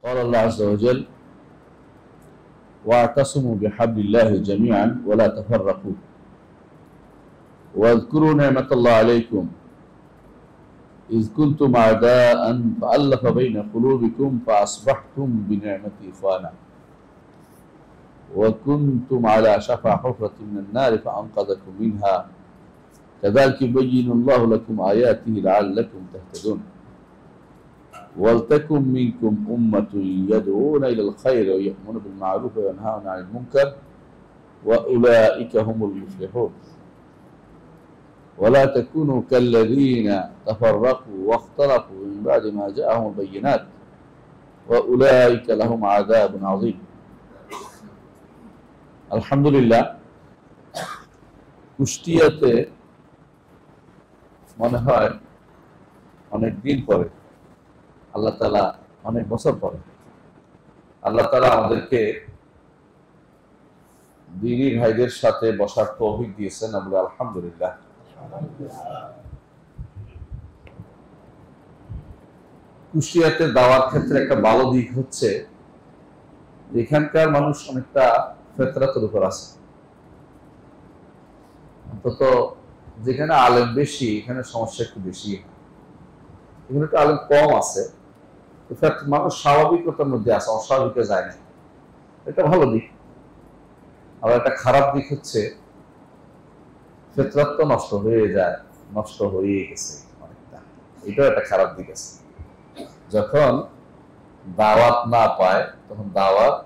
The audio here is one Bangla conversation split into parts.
قال الله عز وجل واعتصموا بحبل الله جميعا ولا تفرقوا واذكروا نعمة الله عليكم إذ كنتم أعداء فألف بين قلوبكم فأصبحتم بنعمتي إخوانا وكنتم على شفا حفرة من النار فأنقذكم منها كذلك يبين الله لكم آياته لعلكم تهتدون ولتكن منكم أمة يدعون إلى الخير ويأمرون بالمعروف وينهون عن المنكر وأولئك هم المفلحون ولا تكونوا كالذين تفرقوا واختلفوا من بعد ما جاءهم البينات وأولئك لهم عذاب عظيم الحمد لله কুষ্টিয়াতে মনে হয় অনেক দিন পরে আল্লাহ তাআলা অনেক বছর পরে আল্লাহ তাআলা আমাদেরকে দিনী ভাইদের সাথে বসার তৌফিক দিয়েছেন। আমরা আলহামদুলিল্লাহ। কুষ্টিয়াতে দাওয়ার ক্ষেত্রে একটা ভালো দিক হচ্ছে এখানকার মানুষ অনেকটা ফিতরাতের উপর আছে। অন্তত যেখানে আলেম বেশি এখানে সমস্যা একটু বেশি, এখানে একটু আলেম কম আছে, মানুষ স্বাভাবিকতার মধ্যে আছে, অস্বাভাবিকে যায় না। এটা ভালো দিক। আবার একটা খারাপ দিক হচ্ছে ফিতরাত তো নষ্ট হয়ে যায়, নষ্ট হয়ে গেছে অনেকটা। এটাও একটা খারাপ দিক আছে। যখন দাওয়াত না পায় তখন দাওয়াত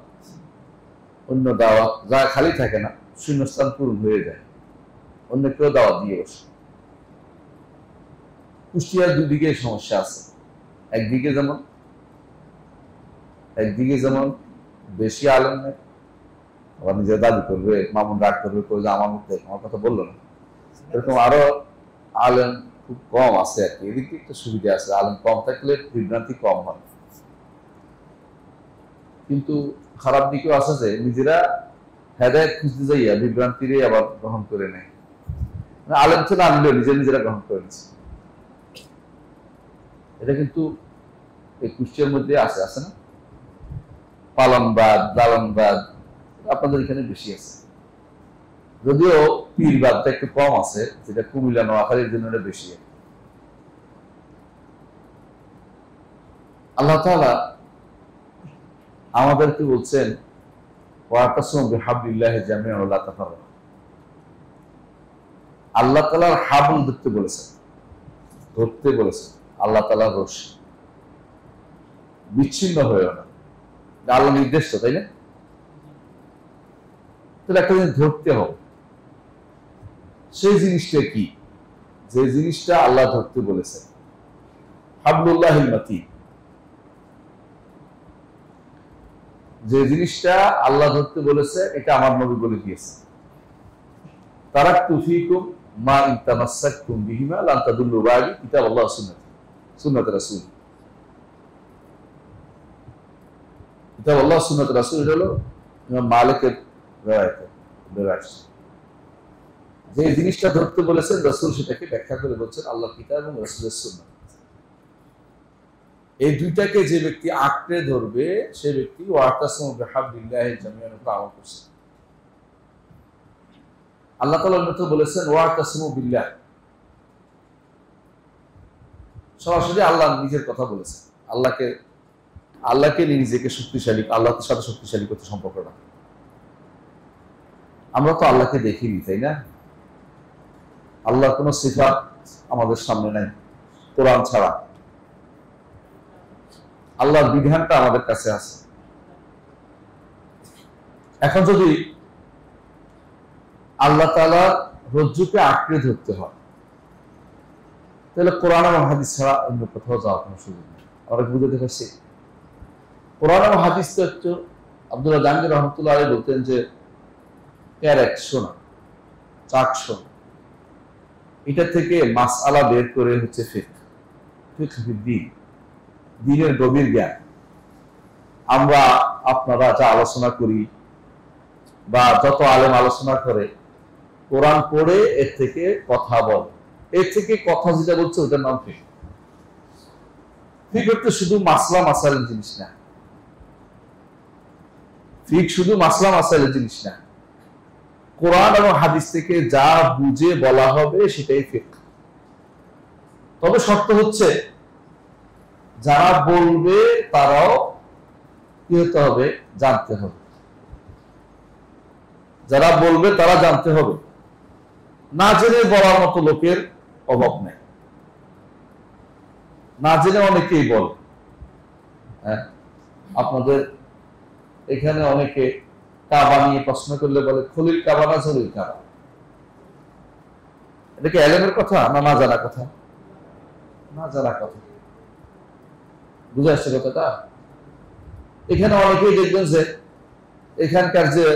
অন্য দাওয়াত যা খালি থাকে না, শূন্যস্থান পূরণ হয়ে যায়, অন্য কেউ দাওয়াত দিয়ে বসে। কুষ্টিয়ার দুদিকে সমস্যা আছে। একদিকে যেমন বেশি আলেম নেই, আবার নিজের দাবি করবে, মামুন রাগ করবে, আমার মধ্যে আমার কথা বললো না, এরকম আরো আলেম খুব কম আছে আর কি। এদিকে একটা সুবিধা আছে, আলেম কম থাকলে বিভ্রান্তি কম হয়। কিন্তু খারাপ দিকেও আছে যে নিজেরা হেদায়েত খুঁজতে যাইয়া বিভ্রান্তিরে আবার গ্রহণ করে নেয়। আলেম থেকে আনলেও নিজেরা গ্রহণ করে নিচ্ছে। এটা কিন্তু এই কুষ্টিয়ার মধ্যে আছে না, পালনবাদ, লালনবাদ আপনাদের এখানে বেশি আছে। যদিও পীরবাদটা একটু কম আছে, যেটা কুমিল্লা নোয়াখালীর জন্য বেশি। আল্লাহ তাআলা আমাদেরকে বলছেন ওয়াতাসিমু বিহাবলিল্লাহি জামিআন ওয়া লা তাফাররাকু। আল্লাহ তাআলার হাবল ধরতে বলেছেন, আল্লাহ তাআলার রশি, বিচ্ছিন্ন হয়েও না। আল্লাহ নির্দেশ তো, তাই না? তাহলে একটা জিনিস ধরতে হবে। সেই জিনিসটা কি? যে জিনিসটা আল্লাহ ধরতে বলেছেন, হাবলুল্লাহিল মাতিন, যে জিনিসটা আল্লাহ ধরতে বলেছে এটা আমার নবী বলে দিয়েছে, তারাকতু ফীকুম মা ইন তামাসসাকতুম বিহিমা লান তাদুল্লু বা'দি কিতাবাল্লাহ ওয়া সুন্নাত রাসূল। কিতাবাল্লাহ সুন্নাত রাসূল হলো ইমাম মালিকের riwayat। যে জিনিসটা ধরতে বলেছেন রাসূল সেটাকে ব্যাখ্যা করে বলছেন আল্লাহর কিতাব এবং রাসূলের সুন্নাত। এই দুইটাকে যে ব্যক্তি আঁকড়ে ধরবে সে ব্যক্তি ওয়াতাসিমু বিহাবলিল্লাহি জামিআন আমল করছে। আল্লাহ তাআলা নবী বলেছেন ওয়াতাসিমু বিল্লাহ, সরাসরি আল্লাহ নিজের কথা বলেছেন। আল্লাহকে নিজেকে শক্তিশালী, আল্লাহর সাথে শক্তিশালী করতে সম্পর্ক না। আমরা তো আল্লাহকে দেখিনি, তাই না? আল্লাহর কোন সিফাত আমাদের সামনে নাই কোরআন ছাড়া। আল্লাহর বিধানটা আমাদের কাছে আছে। এখন যদি আল্লাহ তাআলা রজ্জুকে আঁকড়ে ধরতে হয় তাহলে কোরআন এবং হাদিস ছাড়া অন্য কোথাও যাওয়ার কোনো সুযোগ নেই। আমরা বুঝতে পারছি কোরআন এবং হাদিস তো একটু আব্দুল্লাহ জাহাঙ্গীর রহমতুল্লাহ আলাইহি বলতেন যে ক্যারেট শোনা, চাক শোনা, এটা থেকে মাসআলা বের করে হচ্ছে ফিকহ দ্বীন, দ্বীনের গভীর জ্ঞান। আমরা আপনারা যা আলোচনা করি বা যত আলেম আলোচনা করে, কোরআন পড়ে এর থেকে কথা বলে, এর থেকে কথা যেটা বলছে ওটার নাম ফিকহ। ফিকহ তো শুধু মাসলা মাসাইল জিনিস না, ফিক শুধু মাসলা মাসাইলের জিনিস না, কোরআন এবং হাদিস থেকে যা বুঝে বলা হবে সেটাই ফিক। তবে শর্ত হচ্ছে যারা বলবে তারাও কি হতে হবে, জানতে হবে। যারা বলবে তারা জানতে হবে, না জেনে বলার মতো লোকের অভাব নেই। না জেনে অনেকেই বলে। হ্যাঁ, আপনাদের এখানে অনেকে কাবা নিয়ে প্রশ্ন করলে বলে খলিল কাবা না জলিল কাবা। এটা কি এলেমের কথা না না জানা কথা? না জানা কথা। বুঝে আসছে কথাটা? এখানে অনেকেই দেখবেন যে এখানকার যে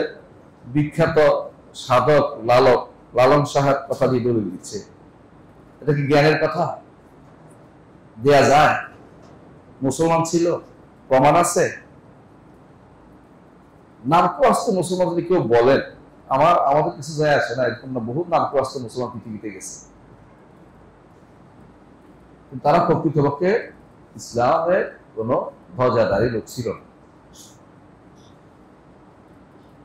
বিখ্যাত সাধক লালন সাহেব কথা দিয়ে বলে দিচ্ছে, এটা কি জ্ঞানের কথা? দেয়া যায়? মুসলমান ছিল, প্রমাণ আছে? নামকুয়াস্ত মুসলমান যদি কেউ বলেন, আমাদের কিছু যায় আসে না, এরকম না, বহুত নামকুয়াস্ত মুসলমান পৃথিবীতে গেছে, তারা প্রকৃতপক্ষে ইসলামের কোন ধ্বজাধারী লোক ছিল না।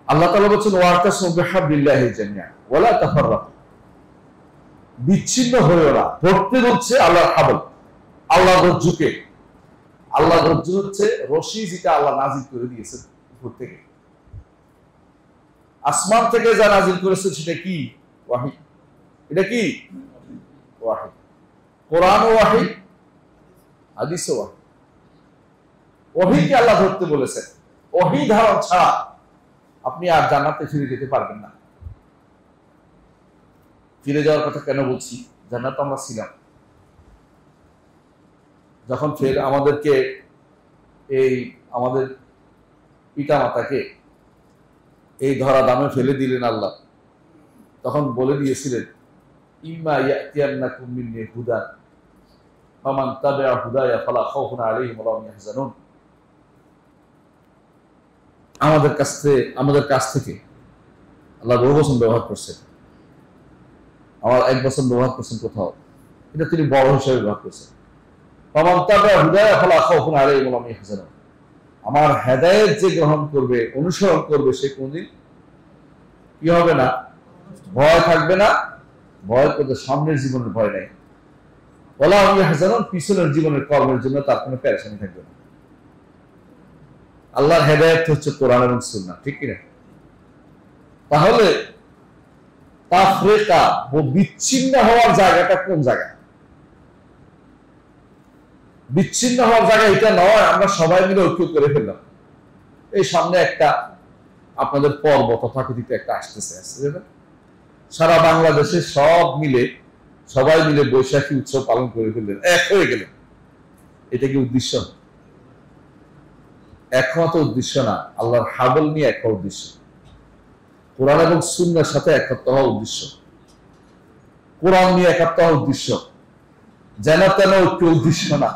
আল্লাহ তাআলা বলেছেন ওয়াতাসিমু বিহাবলিল্লাহি জামিআন ওয়ালা তাফাররাকু, বিচ্ছিন্ন হয়েও না। ধরতে হচ্ছে আল্লাহর হাবল, আল্লাহর রজ্জুকে। আল্লাহর রজ্জু হচ্ছে রশি, যেটা আল্লাহ নাজিল করে দিয়েছেন উপর থেকে। আসমান থেকে যা নাজিল করেছে সেটা কি? ওয়াহী। এটা কি? ওয়াহী। কোরআন ও ওয়াহী, হাদিস ও ওয়াহী। ওহীকে আল্লাহ ধরতে বলেছেন। ওহী ধারণ ছাড়া আপনি আর জান্নাতে ফিরে যেতে পারবেন না। ফিরে যাওয়ার কথা কেন বলছি? জান্নাতে আমরা ছিলাম, যখন ফের আমাদেরকে আমাদের পিতা মাতাকে এই ধরা দামে ফেলে দিলেন আল্লাহ, তখন বলে দিয়েছিলেন ইম্মা ইয়াতিয়ান্নাকুম মিন্নি হুদান ফামান তাবিআ হুদায়া ফালা খাউফুন আলাইহিম ওয়া লাহুম ইয়াহজানুন। আমাদের কাছ থেকে আল্লাহ বহু বচন ব্যবহার করছেন, আমার এক বচন ব্যবহার করছেন কোথাও, এটা তিনি বড় হিসেবে ব্যবহার করছেন। ফামান তাবিআ হুদায়া ফালা খাউফুন আলাইহিম ওয়া লাহুম ইয়াহজানুন। আমার হেদায়েত যে গ্রহণ করবে, অনুসরণ করবে, সে কোনদিন কি হবে না? ভয় থাকবে না। ভয় করতে সামনের জীবনের ভয় নাই, ওয়ালা হুম ইয়াহজানুন, পিছনের জীবনের কর্মের জন্য তার কোনো পেরেশানি থাকবে না। আল্লাহর হেদায়েত হচ্ছে কোরআন এবং সুন্নাহ, ঠিক কিনা? তাহলে তাফরিকা ও বিচ্ছিন্ন হওয়ার জায়গাটা কোন জায়গা? বিচ্ছিন্ন হওয়ার জায়গা এটা নয় আমরা সবাই মিলে ঐক্য করে ফেললাম। এই সামনে একটা আপনাদের পর্ব তথাকথিত একটা আসতেছে, সারা বাংলাদেশে সবাই মিলে বৈশাখী উৎসব পালন করে ফেললেন, এক হয়ে গেলেন। এটা কি উদ্দেশ্য? একমাত্র উদ্দেশ্য না, আল্লাহর হাবল নিয়ে এক হওয়া উদ্দেশ্য, কোরআন এবং সুন্নাহর সাথে একত্র হওয়া উদ্দেশ্য, কোরআন নিয়ে একত্র হওয়া উদ্দেশ্য, যেন তেন ঐক্য উদ্দেশ্য না।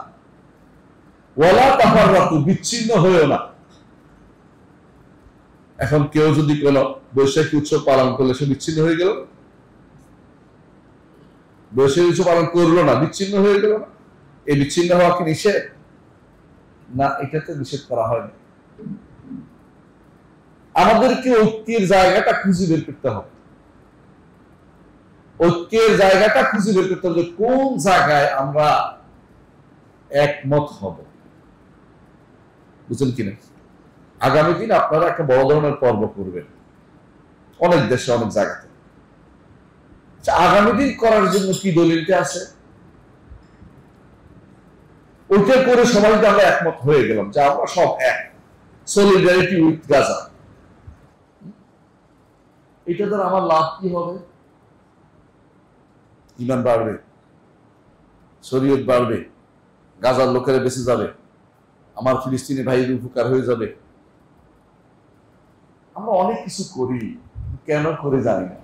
ওয়ালা তাফাররাকু, বিচ্ছিন্ন হয়েও না। এখন কেউ যদি কোন বৈশাখী উৎসব পালন করলে সে বিচ্ছিন্ন হয়ে গেল, বৈশাখী উৎসব পালন করলো না, বিচ্ছিন্ন হয়ে গেল না। এই বিচ্ছিন্ন হওয়া কি নিষেধ? না, এটাতে নিষেধ করা হয়নি। আমাদেরকে ঐক্যের জায়গাটা খুঁজে বের করতে হবে। ঐক্যের জায়গাটা খুঁজে বের করতে হবে, কোন জায়গায় আমরা একমত হব। বুঝলেন কিনা? আগামী দিন আপনারা একটা বড় ধরনের পর্ব করবেন অনেক দেশে, অনেক জায়গাতে। আগামী দিন করার জন্য কি দলিলটা আছে? ওইটা করে সবাই আমরা একমত হয়ে গেলাম যে আমরা সব এক, সলিডারিটি উইথ গাজা। এটা দ্বারা আমার লাভ কি হবে? ঈমান বাড়বে, শরীয়ত বাড়বে, গাজার লোকেরা বেঁচে যাবে, আমার ফিলিস্তিনি ভাইয়ের উপকার হয়ে যাবে। আমরা অনেক কিছু করি, কেন করে জানি না।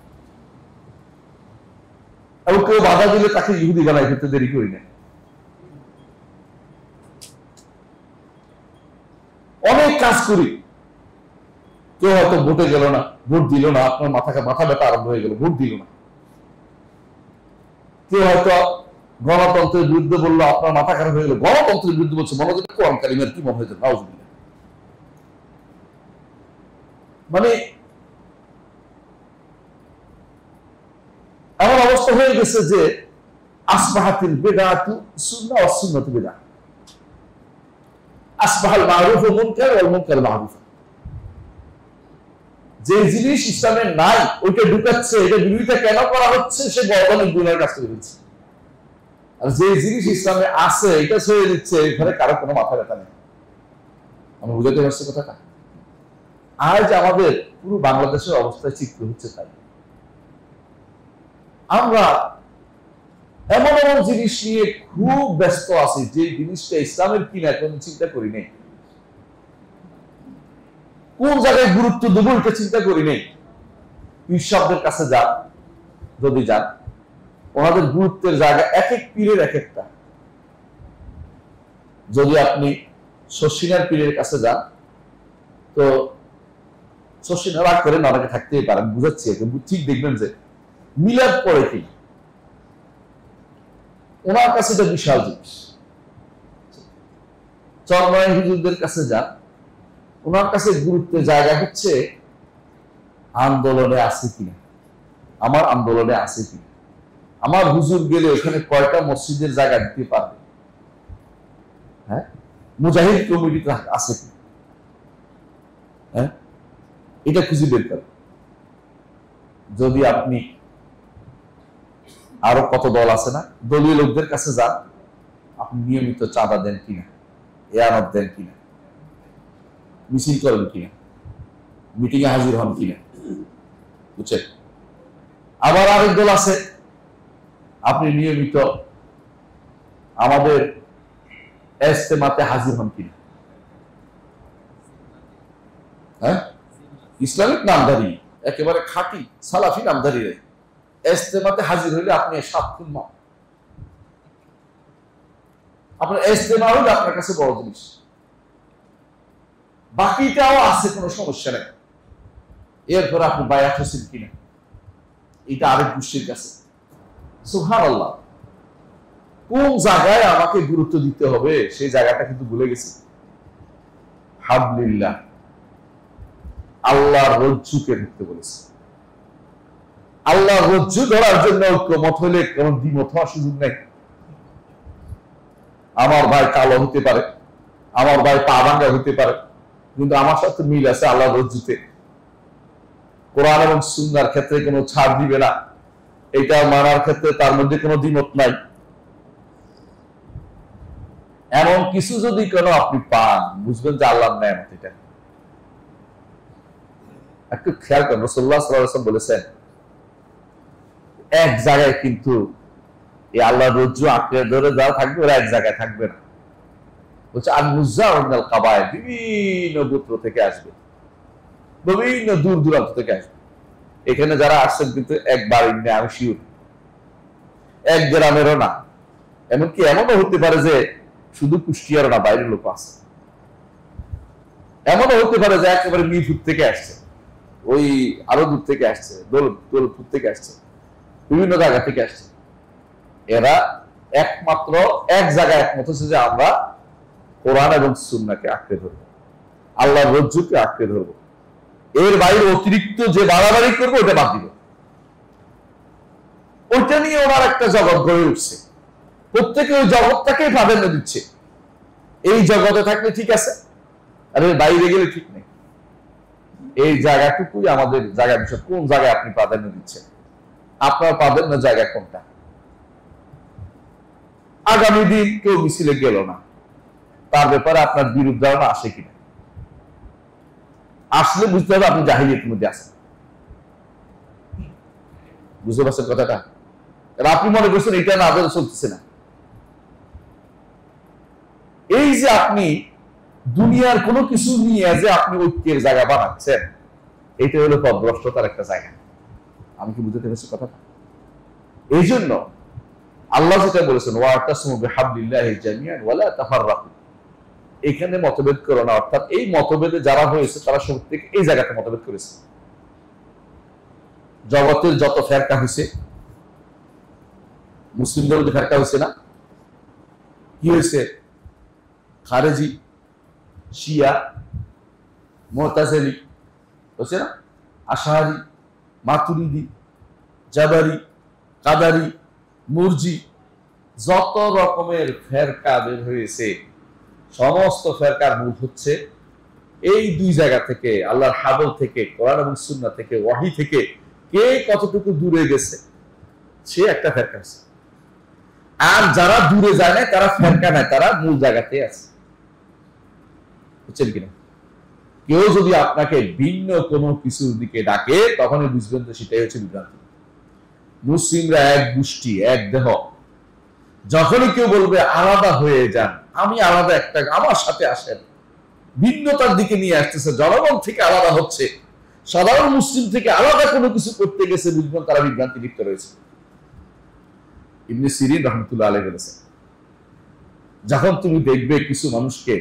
এবং কেউ বাধা দিলে তাকে ইহুদি বানাই ফেলতে দেরি করি না। অনেক কাজ করি, কেউ হয়তো ভোটে গেল না, ভোট দিল না, আপনার মাথা ব্যথা আরম্ভ হয়ে গেল, ভোট দিল না। কেউ হয়তো গণতন্ত্রের বিরুদ্ধে বললো, আপনার মাথা খারাপ হয়ে গেল, গণতন্ত্রের বিরুদ্ধে বলছে, মনে হচ্ছে কোরআন কারিমের কি মনে হয়েছে। মানে এমন অবস্থা হয়ে গেছে যে আসবাহাতিল বিদআতু সুন্নাহ ওয়াস সুন্নাতু বিদআহ, আসবাহাল মারুফ ওয়াল মুনকার ওয়াল মুনকার মারুফ। যে জিনিস ইসলামে নাই ওইটা ঢুকাচ্ছে, এটা বিরোধিতা কেন করা হচ্ছে, সে বড় অনেক গুনাহের কাজ করে দিচ্ছে। আর যে জিনিস ইসলামে আছে এটা ছেড়ে দিচ্ছে, এখানে কারো কোনো মাথা ব্যথা নেই। আমি বুঝাতে পারছি কথাটা? আজ আমাদের পুরো বাংলাদেশের অবস্থায় চিত্র হচ্ছে তাই। আমরা এমন এমন জিনিস নিয়ে খুব ব্যস্ত আছি যে জিনিসটা ইসলামের কিনা কোন চিন্তা করি নেই, কোন জায়গায় গুরুত্ব দেবো এটা চিন্তা করি নেই। পীর কাছে যান, যদি যান, ওনাদের গুরুত্বের জায়গা এক এক পীরের এক একটা। যদি আপনি শশিনার পীরের কাছে যান, তো শশিনা রাগ করেন, অনেকে থাকতেই পারেন, বুঝাচ্ছি, ঠিক দেখবেন যে মিলাদ পড়ে কি ওনার কাছে এটা বিশাল জিনিস। চরমায় হুজুরদের কাছে যান, ওনার কাছে গুরুত্বের জায়গা হচ্ছে আন্দোলনে আছে কিনা, আমার আন্দোলনে আছে কিনা, আমার হুজুর গেলে ওখানে কয়টা মসজিদের জায়গা দিতে পারবে, হ্যাঁ, মুজাহিদ কমিটিতে আছে কিনা, হ্যাঁ, এটা খুঁজে বের করেন। যদি আপনি আরো কত দল আছে না, দলীয় লোকদের কাছে যান, আপনি নিয়মিত চাঁদা দেন কিনা, এয়ানত দেন কিনা, মিছিল করেন কিনা, মিটিং এ হাজির হন কিনা, বুঝছেন? আবার আরেক দল আছে, আপনি নিয়মিত আমাদের ইজতেমাতে হাজির হন কিনা, হ্যাঁ, ইসলামিক নামধারী, একেবারে খাঁটি সালাফি নামধারী রে ইজতেমাতে হাজির হইলে আপনি সাতক্ষণ মা, আপনার ইজতেমা হইলে আপনার কাছে বড় জিনিস। বাকিটাও আছে, কোনো সমস্যা নেই। এরপর আপনি বায়াত হোসেন কিনা, এটা আরেক গোষ্ঠীর কাছে। সুবহানাল্লাহ, কোন জায়গায় আমাকে গুরুত্ব দিতে হবে সেই জায়গাটা কিন্তু ভুলে গেছি। হাবলিল্লাহ, আল্লাহর রজ্জুকে ধরতে বলেছে। আল্লাহর রজ্জু ধরার জন্য ঐক্যমত হলে কোন দ্বিমত হওয়ার সুযোগ নেই। আমার ভাই কালো হতে পারে, আমার ভাই পা ভাঙ্গা হতে পারে, কিন্তু আমার সাথে মিল আছে আল্লাহর রজ্জুতে। কোরআন এবং সুন্নাহর ক্ষেত্রে কোনো ছাড় দিবে না, এটা মানার ক্ষেত্রে তার মধ্যে কোনো দ্বিমত নাই। এমন কিছু যদি কেন আপনি পান, বুঝবেন যে আল্লাহর নেয়ামত এটা। একটু খেয়াল করেন, রাসূলুল্লাহ সাল্লাল্লাহু আলাইহি ওয়াসাল্লাম বলেছেন, এক জায়গায় কিন্তু এই আল্লাহর রজ্জু আঁকড়ে ধরে যারা থাকবে ওরা এক জায়গায় থাকবে না। বলছে আল-মুজাউনাল কাবায়, বিভিন্ন গোত্র থেকে আসবে, বিভিন্ন দূর দূরান্ত থেকে আসবে। এখানে যারা আসছেন কিন্তু একবার ইন্নে, আমি শিওর এক গ্রামেরও না, এমনকি এমনও হতে পারে যে শুধু কুষ্টিয়ার না, বাইরের লোক আছে। এমনও হতে পারে যে একেবারে মিরপুর থেকে আসছে, ওই আরো দূর থেকে আসছে, দৌলতপুর থেকে আসছে, বিভিন্ন জায়গা থেকে আসছে। এরা একমাত্র এক জায়গায় একমত হচ্ছে যে আমরা কোরআন এবং সুন্নাহকে আঁকড়ে ধরবো, আল্লাহর রজ্জুকে আঁকড়ে ধরবো, এর বাইরে অতিরিক্ত যে বাড়াবাড়ি করবো ওটা বাদ দিব। ওইটা নিয়ে ওনার একটা জগৎ গড়ে উঠছে, প্রত্যেকে ওই জগৎটাকেই প্রাধান্য দিচ্ছে। এই জগতে থাকলে ঠিক আছে, আর এর বাইরে গেলে ঠিক নেই। এই জায়গাটুকুই আমাদের জায়গা বিষয়। কোন জায়গায় আপনি প্রাধান্য দিচ্ছেন, আপনার প্রাধান্য জায়গা কোনটা? আগামী দিন কেউ মিছিলে গেল না, তার ব্যাপারে আপনার বিরূপ ধারণা আসে কিনা? আসলে বুঝতে হবে আপনি জাহিলিয়াতের মধ্যে আছেন। বুঝতে পারছেন কথাটা? আপনি মনে করছেন এটা না আদৌ চলতেছে না। এই যে আপনি দুনিয়ার কোনো কিছু নিয়ে যে আপনি ঐক্যের জায়গা বানাচ্ছেন, এটা হলো পথভ্রষ্টতার একটা জায়গা। আমি কি বুঝতে পেরেছি কথাটা? এই জন্য আল্লাহ যেটা বলেছেন, ওয়াতাসিমু বিহাবলিল্লাহি জামিআন ওয়ালা তাফাররাকু, এখানে মতভেদ করো না। অর্থাৎ এই মতভেদে যারা হয়েছে তারা সব থেকে এই জায়গাতে মতভেদ করেছে। জগতের যত ফেরকা হয়েছে, মুসলিমদের মধ্যে ফেরকা হয়েছে না? কি হয়েছে? খারেজি, শিয়া, মুতাজিলি, বুঝছে না? আশারি, মাতুরিদি, জাবারি, কাদারি, মুরজি, যত রকমের ফেরকা বের হয়েছে সমস্ত ফেরকার মূল হচ্ছে এই দুই জায়গা থেকে, আল্লাহর হাবল থেকে, কোরআন এবং সুন্নাহ থেকে, ওয়াহি থেকে কে কতটুকু দূরে গেছে সে একটা ফেরকা আছে। আর যারা দূরে যায় না তারা ফেরকা নাই, তারা মূল জায়গাতে আছে। বুঝছেন কিনা? কেউ যদি আপনাকে ভিন্ন কোনো কিছুর দিকে ডাকে তখনই বুঝবেন যে সেটাই হচ্ছে বিভ্রান্তি। মুসলিমরা এক গোষ্ঠী, এক দেহ। যখনই কেউ বলবে আলাদা হয়ে যান, আমি আলাদা একটা, আমার সাথে আসেন, ভিন্নতার দিকে নিয়ে আসতেছে, জনগণ থেকে আলাদা হচ্ছে, সাধারণ মুসলিম থেকে আলাদা কোনো কিছু করতে গেছে, বুঝবেন তারা বিভ্রান্তি লিপ্ত রয়েছে। ইবনে সিরিন রাহমাতুল্লাহ আলাইহি বলেছেন, যখন তুমি দেখবে কিছু মানুষকে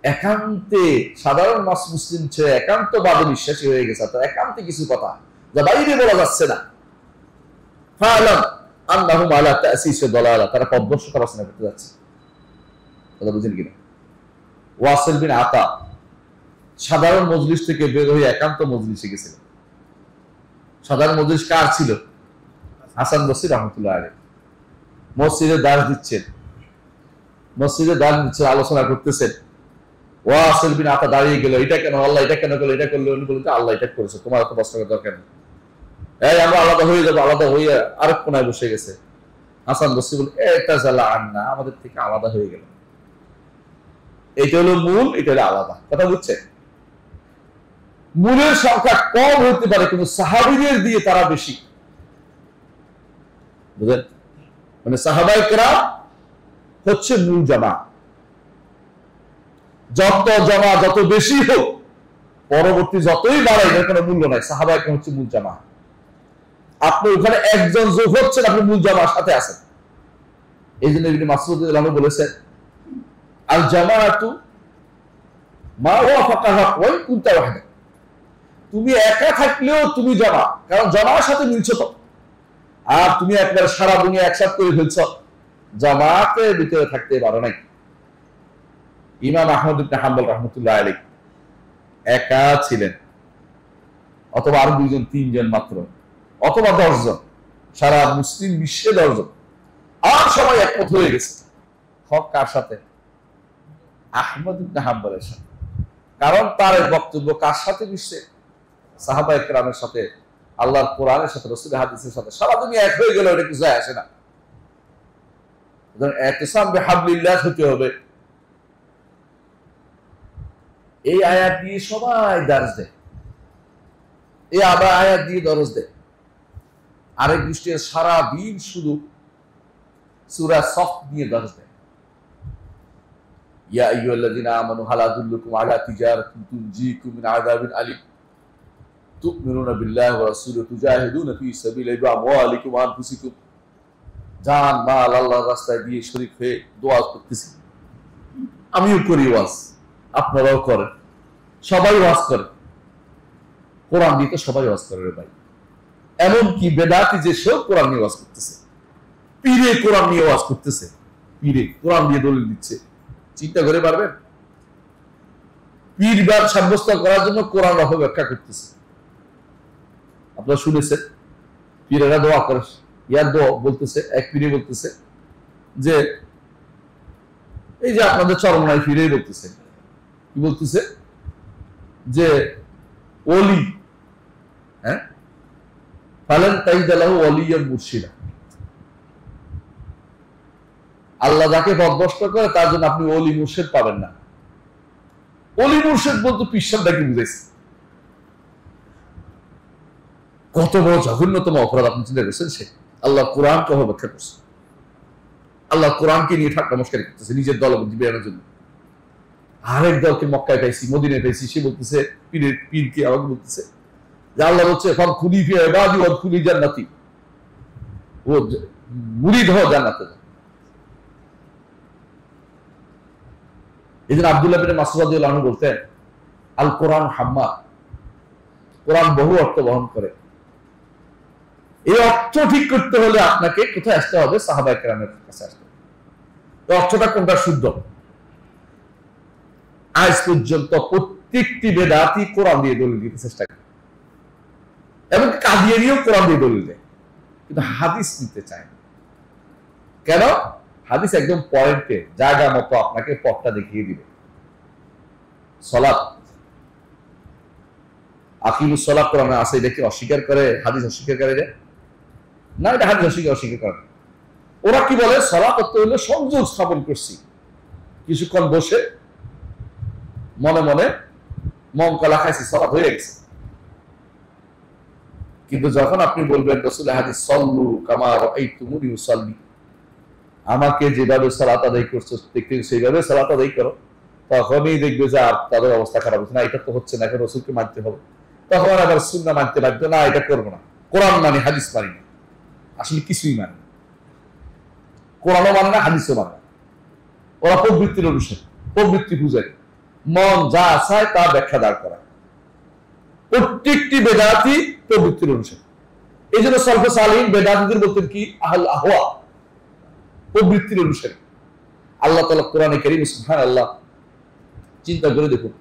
একান্তে সাধারণ মুসলিম ছেড়ে একান্তবাদে বিশ্বাসী হয়ে গেছে, তার একান্তে কিছু কথা যা বাইরে বলা যাচ্ছে না, ফাআলাম আন্নাহুম আলা তাসিসে দালালা, তারা পথভ্রষ্টতা রচনা করতে যাচ্ছে। কথা বুঝেন কিনা? ওয়াসিল বিন আতা সাধারণ মজলিস থেকে বের হয়ে একান্ত মজলিসে গেছিলেন। সাধারণ মজলিস কার ছিল? হাসান বসরি রাহমাতুল্লাহ আলাইহি। মসজিদে দাঁড় দিচ্ছেন, আলোচনা করতেছেন। ওয়াসিল বিন আতা দাঁড়িয়ে গেল, এটা কেন আল্লাহ, এটা কেন করলো, এটা করলো, উনি বললেন আল্লাহ এটা করেছে, তোমার এত প্রশ্ন করার দরকার নেই, এই আমরা আলাদা হয়ে যাবো। আলাদা হয়ে আরেক কোনায় বসে গেছে। হাসান বসরি বলে এটা জ্বালা আন্না, আমাদের থেকে আলাদা হয়ে গেল। এটা হলো মূল, এটা হলো আলাদা। কথা বুঝছে? মূলের সংখ্যা কম হতে পারে কিন্তু সাহাবীদের দিয়ে তারা বেশি। বুঝলেন? মানে সাহাবায়ে কেরাম হচ্ছে মূল জামা। যত বেশি হোক, পরবর্তী যতই বাড়াই এর কোনো মূল্য নাই। সাহাবায়ে কেরাম হচ্ছে মূল জামা। আপনি ওখানে একজন যোগ হচ্ছেন, আপনি মূল জামার সাথে আছেন। এই জন্য ইবনে মাসউদ রাদিয়াল্লাহু আনহু বলেছেন, আল জামাআতু মা ওয়াফাকা ওয়া কুনতা ওয়াহদা। তুমি একা থাকলেও তুমি জামা, কারণ জামার সাথে মিলছো তো। আর তুমি একবার সারা দুনিয়া একসাথে করে ফেলছো, জামাতের ভিতরে থাকতে পারো নাই। ইমাম আহমদ ইবনে হাম্বল রাহমাতুল্লাহ আলাইহি একা ছিলেন, অথবা আরো দুইজন তিনজন মাত্র, অথবা 10 জন, সারা মুসলিম বিশ্বে 10 জন, আর সবাই একমত হয়ে গেছে। হক কার সাথে? আহমদ ইবনে হাম্বলের সাথে। কারণ তার বক্তব্য কার সাথে মিশছে? সাহাবায়ে কেরামের সাথে, আল্লাহর কোরআনের সাথে, রাসূলের হাদিসের সাথে। সারা দুনিয়া এক হয়ে গেল, এটা কিছু যায় আসে না। ইতিসাম বিহাবলিল্লাহ হতে হবে। এই আয়াত দিয়ে সবাই দরজ দেয়, এই আয়াত দিয়ে দরজ দেয়। আরেক দৃষ্টি সারা দিন শুধু সূরা সফ নিয়ে দরজ দেয়। ইয়া আইয়ুহাল্লাযীনা আমানু হাল আদুল্লুকুম আলা তিজারাতিন তুনজিকুম মিন আযাবিন আলীম তু'মিনুনা বিল্লাহি ওয়া রাসূলিহি তুজাহিদুনা ফী সাবিলিল্লাহি বিআমওয়ালিকুম ওয়া আনফুসিকুম। জান মাল আল্লাহর রাস্তায় দিয়ে শরীক হয়ে দোয়া করতেছি। আমিও করি ওয়াজ, আপনারাও করেন, সবাই ওয়াজ করে। কোরআন দিয়ে তো সবাই ওয়াজ করে রে ভাই। এমনকি বেদাতি যে সব কোরআন নিয়ে ওয়াজ করতেছে, পীরে কোরআন নিয়ে ওয়াজ করতেছে, পীরে কোরআন দিয়ে দলিল দিচ্ছে। চিন্তা করে পারবেন? পীরবাদ সাব্যস্ত করার জন্য কোরআন অপব্যাখ্যা করতেছে। আপনারা শুনেছেন পীরেরা দোয়া করে, ইয়ার দোয়া বলতেছে, এক পীরে বলতেছে যে এই যে আপনাদের চরমনাই ফিরে বলতেছে, কি বলতেছে যে ওলি, হ্যাঁ, ফালান তাইদালাহু ওয়ালিয়াম মুরশিদা, আল্লাহ যাকে পথভ্রষ্ট করে তার জন্য আপনি ওলি মুর্শিদ পাবেন না। ওলি মুর্শিদ বলতে পিসাবটাকে বুঝাইছে। কত বড় জঘন্যতম অপরাধ আপনি চিন্তা করছেন? সে আল্লাহ কোরআনকে অপব্যাখ্যা করছে, আল্লাহ কোরআনকে নিয়ে ঠাট্টা মশকারি করতেছে নিজের দলবদ্ধ বেরানোর জন্য। আরেক দলকে মক্কায় পাইছি, মদিনায় পাইছি, সে বলতেছে পীরকে আমাকে বলতেছে যে আল্লাহ হচ্ছে ফান খুলি ফি ইবাদি ওয়া খুলি জান্নাতি, ও মুরিদ হও জান্নাতে। এই জন্য আব্দুল্লাহ বিন মাসউদ রাদিয়াল্লাহু আনহু বলতেন আল কোরআন হাম্মা, কোরআন বহু অর্থ বহন করে। এই অর্থ ঠিক করতে হলে আপনাকে কোথায় আসতে হবে? সাহাবায়ে কেরামের কাছে আসতে হবে। এই অর্থটা কোনটা শুদ্ধ? আজ পর্যন্ত প্রত্যেকটি বেদাতি কোরআন দিয়ে দলিল দিতে চেষ্টা করে, এবং কাদিয়ানীও কোরআন দিয়ে দলিল দেয়, কিন্তু হাদিস নিতে চায় না। কেন? হাদিস একদম পয়েন্টে জায়গা মতো আপনাকে পথটা দেখিয়ে দিবে। সালাত, আকিমুস সালাত কোরআনে আছে, এটা কি অস্বীকার করে? হাদিস অস্বীকার করে না, এটা হাদিস অস্বীকার করে। ওরা কি বলে? সালাত অর্থ হলো সংযোগ স্থাপন করছি, কিছুক্ষণ বসে মনে মনে মন কলা খাইছি, সালাত হয়ে গেছে। কিন্তু যখন আপনি বলবেন রাসূলের হাদিস, সল্লু কামা রাআইতুমুনি উসাল্লি, আমাকে যেভাবে সালাত আদায় করছো দেখতে সেইভাবে সালাত আদায় করো, তখনই দেখবে যে আর তাদের অবস্থা খারাপ হচ্ছে না, এটা তো হচ্ছে না, এখন রাসূলকে মানতে হবে। তখন আবার সুন্নাহ মানতে বাধ্য, না এটা করবো না, কোরআন মানে হাদিস মানি না। আসলে কিছুই মানে না, কোরআনও মানে না, হাদিসও মানে না। ওরা প্রবৃত্তির অনুসারী, প্রবৃত্তি পূজারী, মন যা চায় তা ব্যাখ্যা দাঁড় করা। প্রত্যেকটি বেদাতি প্রবৃত্তির অনুসারী। এই জন্য সালফে সালিহিন বেদাতিদের বলতেন কি? আহল আহওয়া, প্রবৃত্তির অনুসারী। আল্লাহ তাআলা কোরআনে কারীম, সুবহানাল্লাহ, চিন্তা করে দেখুন,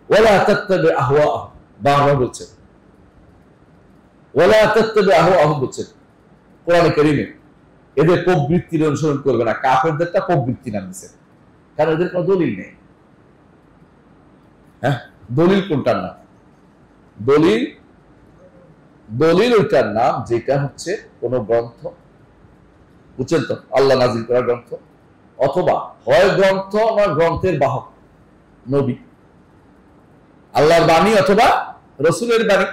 ওয়ালা তাত্তাবি আহওয়াহুম, বারবার বলছেন, ওয়ালা তাত্তাবি আহওয়াহুম বলছেন কোরআনে কারীমে, এদের প্রবৃত্তির অনুসরণ করবে না। কাফেরদেরটা প্রবৃত্তি নাম দিয়েছে, কারণ এদের কোনো দলিল নেই। হ্যাঁ, দলিল কোনটার নাম? দলিল ওইটার নাম যেটা হচ্ছে কোন গ্রন্থ, বুঝছেন তো, আল্লাহ নাজিল করা গ্রন্থ, অথবা হয় গ্রন্থ না গ্রন্থের বাহক নবী, আল্লাহর বাণী অথবা রাসূলের বাণী।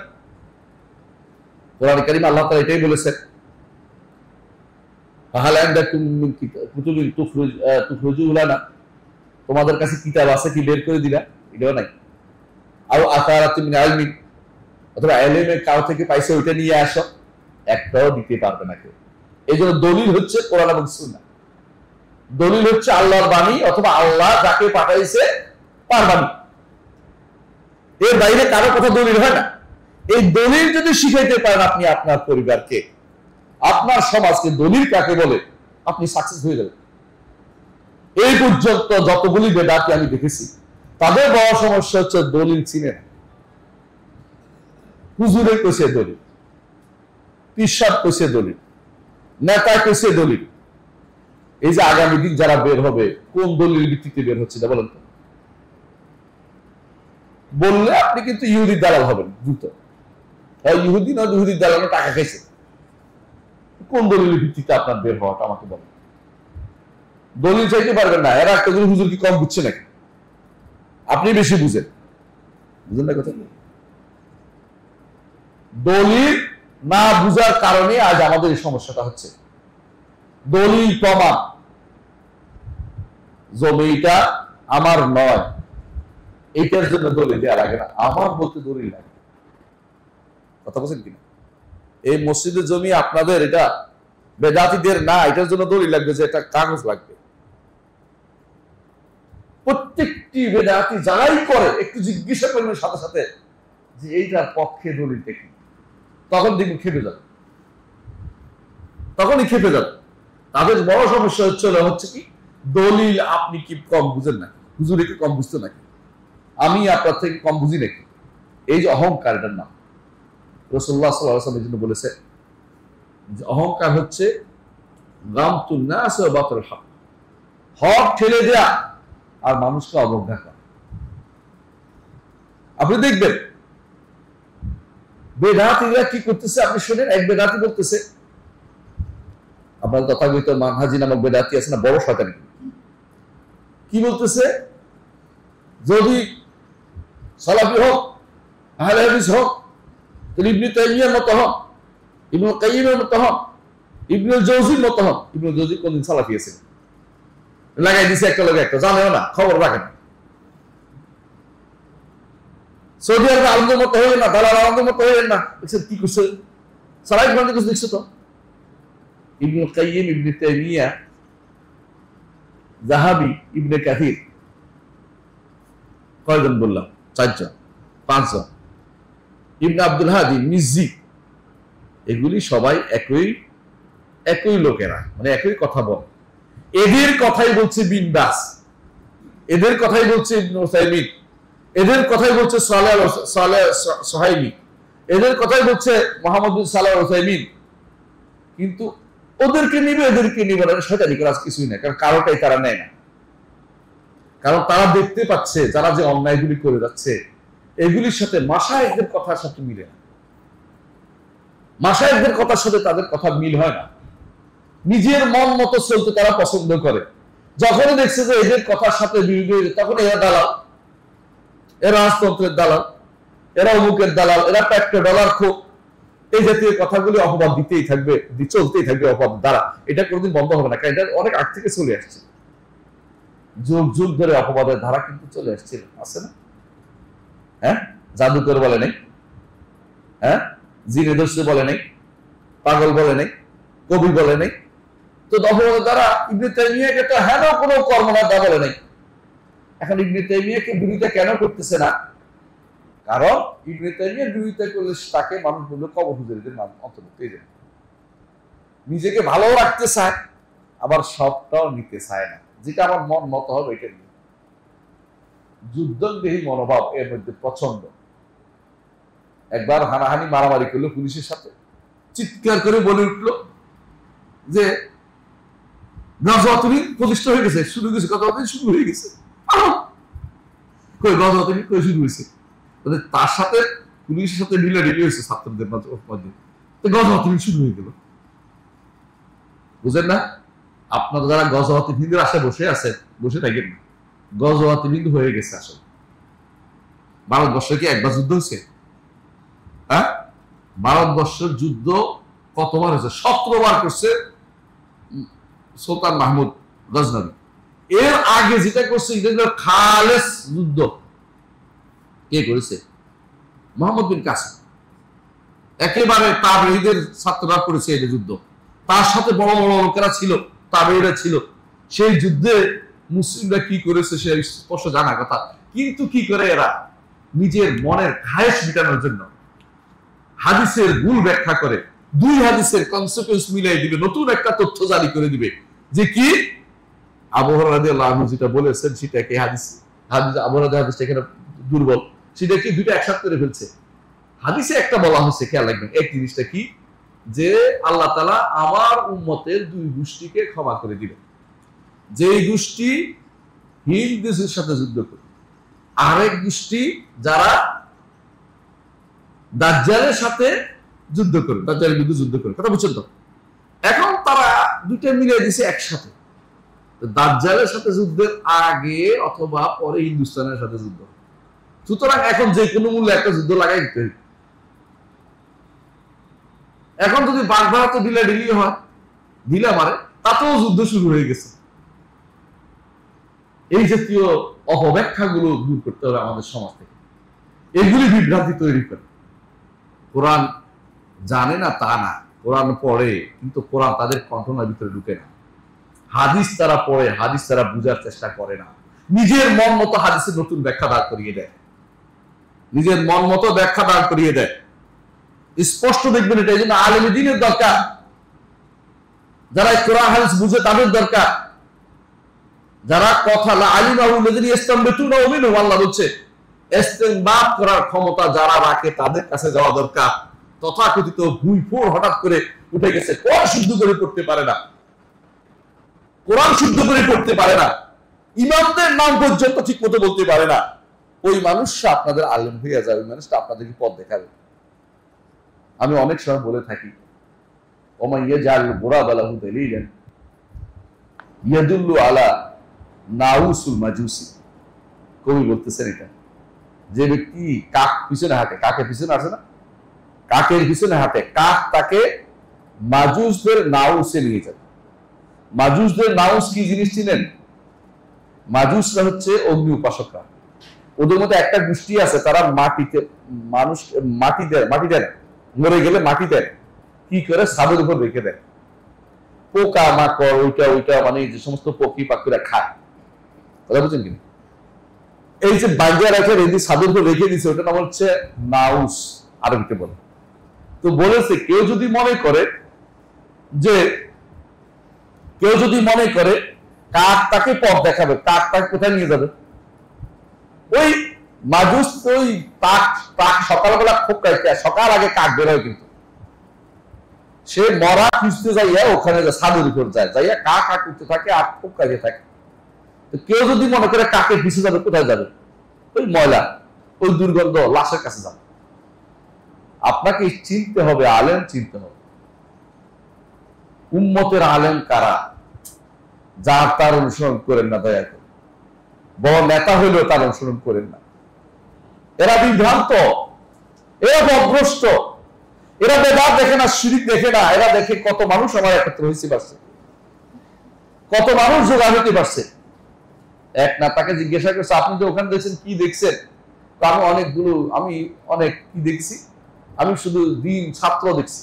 কোরআনে কারীমে আল্লাহ তাআলা এটাই বলেছেন, ফাহাল ইনদাকুম মিন কুতুবিন তুখরিজু লানা, তোমাদের কাছে কিতাব আছে কি বের করে দিলা? এটাও নাই। আও আসারাতুম মিন ইলমি, অথবা ইলমে কাউ থেকে পাইছে ওইটা নিয়ে আসো, একটাও দিতে পারবে না কেউ। এই জন্য দলিল হচ্ছে কোরআন এবং সুন্নাহ, দলিল হচ্ছে আল্লাহর বাণী অথবা আল্লাহ যাকে পাঠাইছে তার বাণী। এর বাইরে কারো কথা দলিল হয় না। এই দলিল যদি শিখাইতে পারেন আপনি আপনার পরিবারকে, আপনার সমাজকে দলিল কাকে বলে, আপনি সাকসেস হয়ে যাবেন। এই পর্যন্ত যতগুলি বেদাতি আমি দেখেছি, তাদের বড় সমস্যা হচ্ছে দলিল চিনে না। হুজুরের কইছে দলিল, পিসাব কইছে দলিল, নেতা কইছে দলিল। এই যে আগামী দিন যারা বের হবে, কোন দলিল ভিত্তিতে বের হচ্ছে বলেন তো? বললে আপনি কিন্তু ইহুদির দালাল হবেন দ্রুত। ইহুদি না, ইহুদির দালাল টাকা খাইছে। কোন দলিলের ভিত্তিতে আপনার বের হওয়াটা আমাকে বলেন। দলিল চাইতে পারবেন না। এরা একটা হুজুর কি কম বুঝছে নাকি? আপনি বেশি বুঝেন, বুঝেন না কথা? দলিল না বুঝার কারণে আজ আমাদের এই সমস্যাটা হচ্ছে। দলিল প্রমাণ, জমিটা আমার নয়, এইটার জন্য দলিল দেওয়া লাগে না, আমার বলতে দলিল লাগে। কথা বলছেন কিনা? এই মসজিদের জমি আপনাদের, এটা বেদাতিদের না, এটার জন্য দলিল লাগবে, যে এটা কাগজ লাগবে। প্রত্যেকটি বেদাতি যারাই করে একটু জিজ্ঞাসা করবেন সাথে সাথে যে এইটার পক্ষে দলিলটা কি, তখন দেখুন খেপে যাবে, তখনই খেপে যাবে। তাদের বড় সমস্যা হচ্ছে কি, দলিল আপনি কি কম বুঝেন না? হুজুর কি কম বুঝতো নাকি? আমি আপনার থেকে কম বুঝি নাকি? এই যে অহংকার, এটার নাম। রাসূলুল্লাহ সাল্লাল্লাহু আলাইহি ওয়াসাল্লাম বলেছে যে অহংকার হচ্ছে গামতুন নাস ওয়া বাতুল হক, হক ঠেলে দেয়া আর মানুষকে অবজ্ঞা করা। আপনি দেখবেন বেদাতিরা কি করতেছে, আপনি শুনেন। এক বেদাতি বলতেছে, আপনার তথাকথিত মানহাজি নামক বেদাতি আছে না, বড় শয়তানি, কি বলতেছে? যদি সালাফি হোক, আহলে হাদিস হোক, তাহলে ইবনে তাইমিয়ার মত হোক, ইবনুল কাইয়িমের মত হোক, ইবনুল জাওজির মত হোক। ইবনুল জাওজি কোনদিন সালাফি আছে? লাগাই দিছে একটা লগে একটা, জানেও না, খবর রাখেন। সৌদি আরবে আলমদের মতো হইলেন না, দালাল আলমদের মতো হইলেন না। দেখছেন কি করছে? সারাই গ্রন্থে কিছু দেখছো তো? ইবনুল কাইয়িম, ইবনে তাইমিয়া, যাহাবি, ইবনে কাসির, কয়জন বললাম? 4 জন, 5 জন। ইবনে আব্দুল হাদি, মিজি, এগুলি সবাই একই লোকেরা, মানে একই কথা বলে। এদের কথাই বলছে বিন বাস, এদের কথাই বলছে ইবনে উসাইমিন, এদের কথাই বলছে সোহাইমি, এদের কথাই বলছে মোহাম্মদ বিন সালেহ আল উসাইমিন। কিন্তু ওদেরকে নিবে এদেরকে নিবে না, শয়তানি করার কিছুই না, কারণ কারোটাই তারা নেয় না। কারণ তারা দেখতে পাচ্ছে যারা যে অন্যায়গুলি করে যাচ্ছে এগুলির সাথে মাশায়েখদের কথার সাথে মিলে না, মাশায়েখদের কথার সাথে তাদের কথা মিল হয় না। নিজের মন মতো চলতে তারা পছন্দ করে। যখনই দেখছে যে এদের কথার সাথে বিরোধী, তখন এরা দালাল, এরা রাজতন্ত্রের দালাল, এরা অমুকের দালাল, এরা পেট্রো ডলার খোক, এই জাতীয় কথাগুলি অপবাদ দিতেই থাকবে, চলতেই থাকবে অপবাদ দ্বারা। এটা কোনোদিন বন্ধ হবে না, কারণ এটা অনেক আগ থেকে চলে আসছে, যুগ যুগ ধরে অপবাদের ধারা কিন্তু চলে আসছিল, আছে না? হ্যাঁ, জাদুকর বলে নেই, হ্যাঁ, জিনে দস্যু বলে নেই, পাগল বলে নেই, কবি বলে নেই। তো অপবাদের দ্বারা ইবনে তাইমিয়াকে তো হেন কোনো কর্মনাথা বলে নাই। এখন ইবনে তাইমিয়াকে বিরোধিতা কেন করতেছে না? কারণ ইবনে তাইমিয়ার বিরোধিতা করলে তাকে মানুষ বলবে কবর হুজুরদের নাম অন্তর্ভুক্ত হয়ে যাবে। নিজেকে ভালো রাখতে চায়, আবার সবটাও নিতে চায় না, যেটা আমার মন মত হবে এটা নিয়ে। যুদ্ধদেহী মনোভাব এর মধ্যে প্রচন্ড। একবার হানাহানি মারামারি করলো পুলিশের সাথে, চিৎকার করে বলে উঠলো যে গজওয়াতুল হিন্দ প্রতিষ্ঠা হয়ে গেছে, শুরু হয়ে গেছে, গজওয়াতুল হিন্দ শুরু হয়ে গেছে। কই গজওয়াতুল হিন্দ কই শুরু হয়েছে? তার সাথে পুলিশের সাথে ঢিলাঢিলি হয়েছে ছাত্রদের মধ্যে, গজওয়াতুল হিন্দ শুরু হয়ে গেল। বুঝেন না? আপনারা যারা গজওয়াতুল হিন্দের আশায় বসে আছেন, বসে থাকেন না, গজওয়াতুল হিন্দ হয়ে গেছে আসলে। ভারতবর্ষে কি একবার যুদ্ধ হয়েছে? হ্যাঁ, ভারতবর্ষের যুদ্ধ কতবার হয়েছে? 17 বার করছে সুলতান মাহমুদ গজনবী। এর আগে যেটা করছে এটা খালেস যুদ্ধ। কে করেছে? মোহাম্মদ বিন কাসিম। একেবারে তাবেঈদের ছাত্ররা করেছে এই যুদ্ধ। তার সাথে বড় বড় লোকেরা ছিল, তাবেঈরা ছিল। সেই যুদ্ধে মুসলিমরা কি করেছে সে স্পষ্ট জানা কথা। কিন্তু কি করে এরা? নিজের মনের খায়েশ মেটানোর জন্য হাদিসের ভুল ব্যাখ্যা করে, দুই হাদিসের কনসিকুয়েন্স মিলাই দিবে, নতুন একটা তথ্য জারি করে দিবে যে কি আবু হুরায়রা রাদিয়াল্লাহু আনহু যেটা বলেছেন সেটাকে হাদিস আবু হুরায়রা হাদিসটা এখানে দুর্বল, সেটা কি দুইটা একসাথে করে ফেলছে। হাদিসে একটা বলা হচ্ছে, খেয়াল রাখবেন এক জিনিসটা কি, যে আল্লাহ তাআলা আমার উম্মতের দুই গোষ্ঠীকে ক্ষমা করে দিবেন। যেই গোষ্ঠী হিন্দের সাথে যুদ্ধ করে, আরেক গোষ্ঠী যারা দাজ্জালের সাথে যুদ্ধ করে, দাজ্জালের বিরুদ্ধে যুদ্ধ করে। কথা বুঝছেন তো? এখন তারা দুইটা মিলিয়ে দিছে একসাথে। দাজ্জালের সাথে যুদ্ধের আগে অথবা পরে হিন্দুস্তানের সাথে যুদ্ধ। সুতরাং এখন যে কোনো মূল্যে একটা যুদ্ধ লাগাই দিতে হবে। এখন যদি বাগধারা তো ঢিলা ঢিলি হয়, ঢিলা মারে, তাতেও যুদ্ধ শুরু হয়ে গেছে। এই জাতীয় অপব্যাখ্যাগুলো দূর করতে হবে আমাদের সমাজ থেকে। এগুলি বিভ্রান্তি তৈরি করে। কোরআন জানে না তা না, কোরআন পড়ে, কিন্তু কোরআন তাদের কণ্ঠনার ভিতরে ঢুকে না। হাদিস তারা পড়ে, হাদিস তারা বুঝার চেষ্টা করে না, নিজের মন মতো হাদিসের নতুন ব্যাখ্যা দাঁড় করিয়ে দেয়, নিজের মন মতো ব্যাখ্যা দাঁড় করিয়ে দেয়। স্পষ্ট দেখবেন এটা। এই জন্য আলেম দ্বীনের দরকার, যারা কোরআন হাদিস বুঝে তাদের দরকার। যারা কথা লা আলিমাহু আল্লাযী ইসতামবিতুনা মিনহু, আল্লাহ বলছে ইসতিনবাত করার ক্ষমতা যারা রাখে তাদের কাছে যাওয়া দরকার। তথাকথিত ভুইফোড় হঠাৎ করে উঠে গেছে, কোরআন শুদ্ধ করে পড়তে পারে না, কোরআন শুদ্ধ করে পড়তে পারে না, ইমামদের নাম পর্যন্ত ঠিক মতো বলতে পারে না, ওই মানুষটা আপনাদের আলেম হয়ে যাবে, ওই মানুষটা আপনাদেরকে পথ দেখাবে। আমি অনেক সময় বলে থাকি, ওমা ইয়াজাল গুরাবা লাহু দালিলান ইয়াদুল্লু আলা নাউসুল মাজুসি। কবি বলতেছেন এটা, যে ব্যক্তি কাক পিছনে হাঁটে, কাকের পিছনে আসে না, কাকের পিছনে হাঁটে, কাক তাকে মাজুসদের নাউসে নিয়ে যাবে। মাজুসদের নাউস কি জিনিস চিনেন? মাজুসরা হচ্ছে অগ্নি উপাসকরা। ওদের মধ্যে একটা গোষ্ঠী আছে, তারা মাটিতে মানুষ মাটি দেয়, মরে গেলে মাটি দেয়, কি করে ছাদের উপর রেখে দেয়, পোকা মাকড় ওইটা মানে যে সমস্ত পক্ষী পাখিরা খায়। কথা বুঝছেন কিনা? এই যে বাঙ্গিয়া রাখে রেডি ছাদের উপর রেখে দিচ্ছে, ওটা নাম হচ্ছে নাউস, আরবিতে বলে। তো বলেছে কেউ যদি মনে করে কাক তাকে পথ দেখাবে, কাক তাকে কোথায় নিয়ে যাবে? ওই মাজুস তো ওই সকালবেলা সকাল আগে কাক বেরোয়, কিন্তু সে মরা খুঁজতে যাইয়া ওখানে ছাদের উপর যায়, যাইয়া কাক করতে থাকে আর খুব কাজে থাকে। কেউ যদি মনে করে কাকের পিছু যাবে, কোথায় যাবে? ওই ময়লা, ওই দুর্গন্ধ লাশের কাছে যাবে। আপনাকে চিনতে হবে, আলেম চিনতে হবে। উম্মতের আলেম কারা? যার তার অনুসরণ করেন না, দয়া করে। বড় নেতা হইলেও তার অনুসরণ করেন না। এরা বিভ্রান্ত, এরা বদভ্রষ্ট, এরা বেদাত দেখে না, শিরিক দেখে না। এরা দেখে কত মানুষ আমার একত্র হইতে পারছে, কত মানুষ জোগাড় হইতে পারছে। এক না তাকে জিজ্ঞাসা করছে, আপনি তো ওখানে দেখছেন, কি দেখছেন? আমি অনেক কি দেখছি, আমি শুধু দিন ছাত্র দেখছি।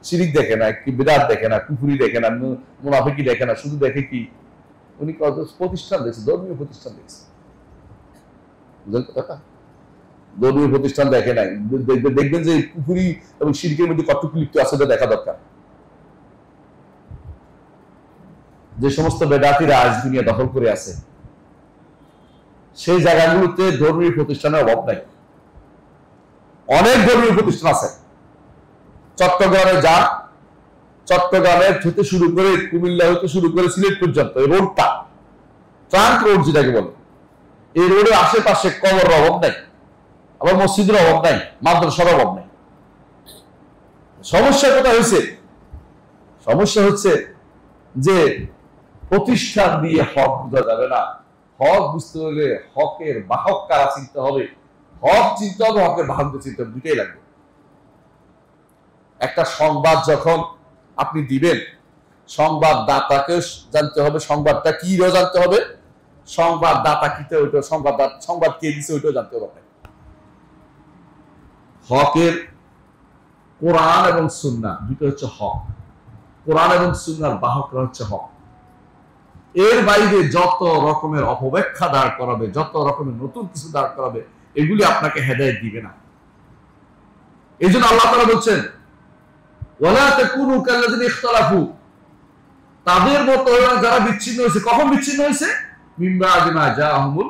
শিরিক দেখে না, কি বিদাত দেখে না, কুফরি দেখে না, মুনাফিকি দেখে না, শুধু দেখে কি উনি কত প্রতিষ্ঠান দেখছে, ধর্মীয় প্রতিষ্ঠান দেখছে। বুঝলেন কথাটা? ধর্মীয় প্রতিষ্ঠান দেখে নাই। দেখবেন যে কুফরি এবং শিরকের মধ্যে কতটুকু লিপ্ত আছে দেখা দরকার। যে সমস্ত বেদাতিরা আজ দুনিয়া দখল করে আছে, সেই জায়গাগুলোতে ধর্মীয় প্রতিষ্ঠানের অভাব নাই। অনেক ধর্মীয় প্রতিষ্ঠান আছে। চট্টগ্রামে যান, চট্টগ্রামের থেকে শুরু করে কুমিল্লা হতে শুরু করে সিলেট পর্যন্ত এই রোডটা, ট্রাঙ্ক রোড যেটাকে বলে, এই রোডের আশেপাশে কবরের অভাব নাই, আবার মসজিদের অভাব নাই, মাদ্রাসার অভাব নাই। সমস্যা কোথায় হয়েছে? সমস্যা হচ্ছে যে প্রতিষ্ঠান দিয়ে হক বোঝা যাবে না। হক বুঝতে হলে হকের বাহক কারা চিনতে হবে, হক চিনতে হবে, হকের বাহককে চিনতে হবে, দুটাই লাগবে। একটা সংবাদ যখন আপনি দিবেন, সংবাদদাতাকে জানতে হবে সংবাদটা কি জানতে হবে, সংবাদদাতা কিতে ওইটা সংবাদ কে দিচ্ছে ওইটাও জানতে হবে। হকের কোরআন এবং সুন্নাহ দুটো হচ্ছে হক। কোরআন এবং সুন্নাহর বাহকরা হচ্ছে হক। এর বাইরে যত রকমের অপব্যাখ্যা দাঁড় করাবে, যত রকমের নতুন কিছু দাঁড় করাবে, এগুলি আপনাকে হেদায়েত দিবে না। এই জন্য আল্লাহ তাআলা বলছেন, ওয়ালা তাকুনু কাল্লাযিনা ইখতালাফু, তাদের মতো যারা বিচ্ছিন্ন হয়েছে। কখন বিচ্ছিন্ন হয়েছে? মিন বা'দি মা জাআহুমুল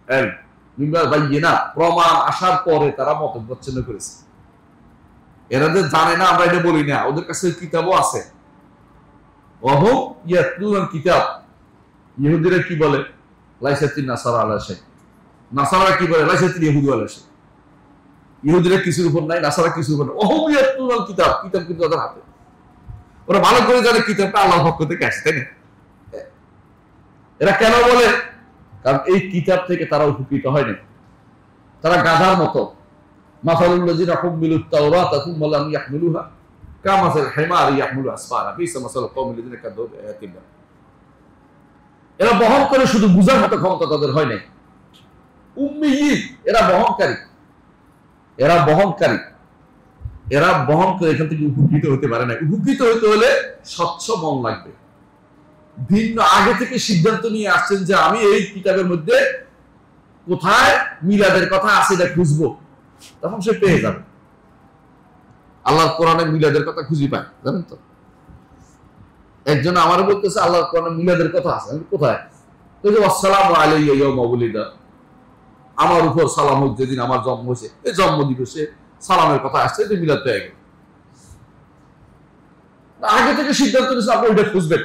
ইলম, মিন বা'য়িনা, প্রমাণ আসার পরে তারা মতবিচ্ছিন্ন করেছে। এরা যে জানে না, আমরা এটা বলি না, ওদের কাছে কিতাবও আছে। ওয়াহুম ইয়াতলুনাল কিতাব, ইহুদিরা কি বলে? লাইসাতিন নাসারা আলা শাই। নাসারা কি বলে? লাইসাতিল ইহুদু আলা শাই। ইহুদিরা কিছুর উপর নাই, নাসারা কিছুর উপর নাই। ওহুম ইয়াতলুনাল কিতাব, কিতাব কিন্তু ওদের হাতে। ওরা ভালো করে জানে কিতাবটা আল্লাহর পক্ষ থেকে আসে, তাই না? এরা কেন বলে? কারণ এই কিতাব থেকে তারা উপকৃত হয়নি। তারা গাধার মতো। মাসালুল লাযিনা হুমিলুত তাওরাতা সুম্মা লাম ইয়াহমিলুহা কামাসাল হিমারি ইয়াহমিলু আসফারা বিসা মাসালুল কওমিল লাযিনা কাযযাবু বিআয়াতিল্লাহ। এরা বহন করে, শুধু বুঝার মতো ক্ষমতা তাদের হয় নাই। উম্মিয়িন, এরা বহনকারী, এরা বহনকারী, এরা বহন করে এখান থেকে উপকৃত হতে পারে না। উপকৃত হতে হলে স্বচ্ছ মন লাগবে। ভিন্ন আগে থেকে সিদ্ধান্ত নিয়ে আসছেন যে আমি এই কিতাবের মধ্যে কোথায় মিলাদের কথা আছে এটা খুঁজবো, তখন সে পেয়ে যাবে। আল্লাহর কোরআনে মিলাদের কথা খুঁজে পায়, জানেন তো? একজন আমার বলতেছে আল্লাহর কোরআনে মিলাদের কথা আছে। আমি কোথায়? আসসালামু আলাইয়া ইয়াউমা উলিদা, আমার উপর সালাম হোক যেদিন আমার জন্ম হয়েছে, এই জন্ম দিবসে সালামের কথা আসছে, এটা মিলাদ পেয়ে গেল। আগে থেকে সিদ্ধান্ত নিয়েছে আপনি ওইটা খুঁজবেন।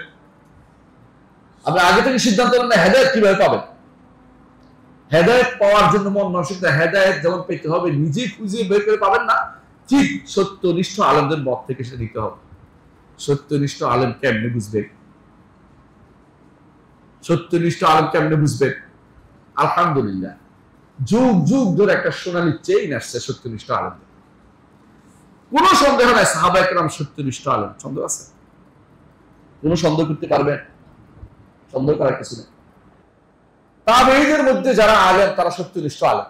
আপনি আগে থেকে সিদ্ধান্ত নেন না, হেদায়েত কিভাবে পাবেন? হেদায়েত পাওয়ার জন্য মন মানসিকতা, হেদায়েত যেমন পেতে হবে নিজে খুঁজে বের করে পাবেন না, ঠিক সত্যনিষ্ঠ আলেমদের মত থেকে সেটা নিতে হবে। সত্যনিষ্ঠ আলেম কেমনে বুঝবেন? সত্যনিষ্ঠ আলেম কেমনে বুঝবেন? আলহামদুলিল্লাহ, যুগ যুগ ধরে একটা সোনালী চেইন আসছে সত্যনিষ্ঠ আলেমদের। কোন সন্দেহ নাই সাহাবায়ে কেরাম সত্যনিষ্ঠ আলেম। সন্দেহ আছে? কোন সন্দেহ করতে পারবেন? সন্দেহ করার কিছু নেই। তাবেঈদের মধ্যে যারা আলেম তারা সত্যনিষ্ঠ আলেম।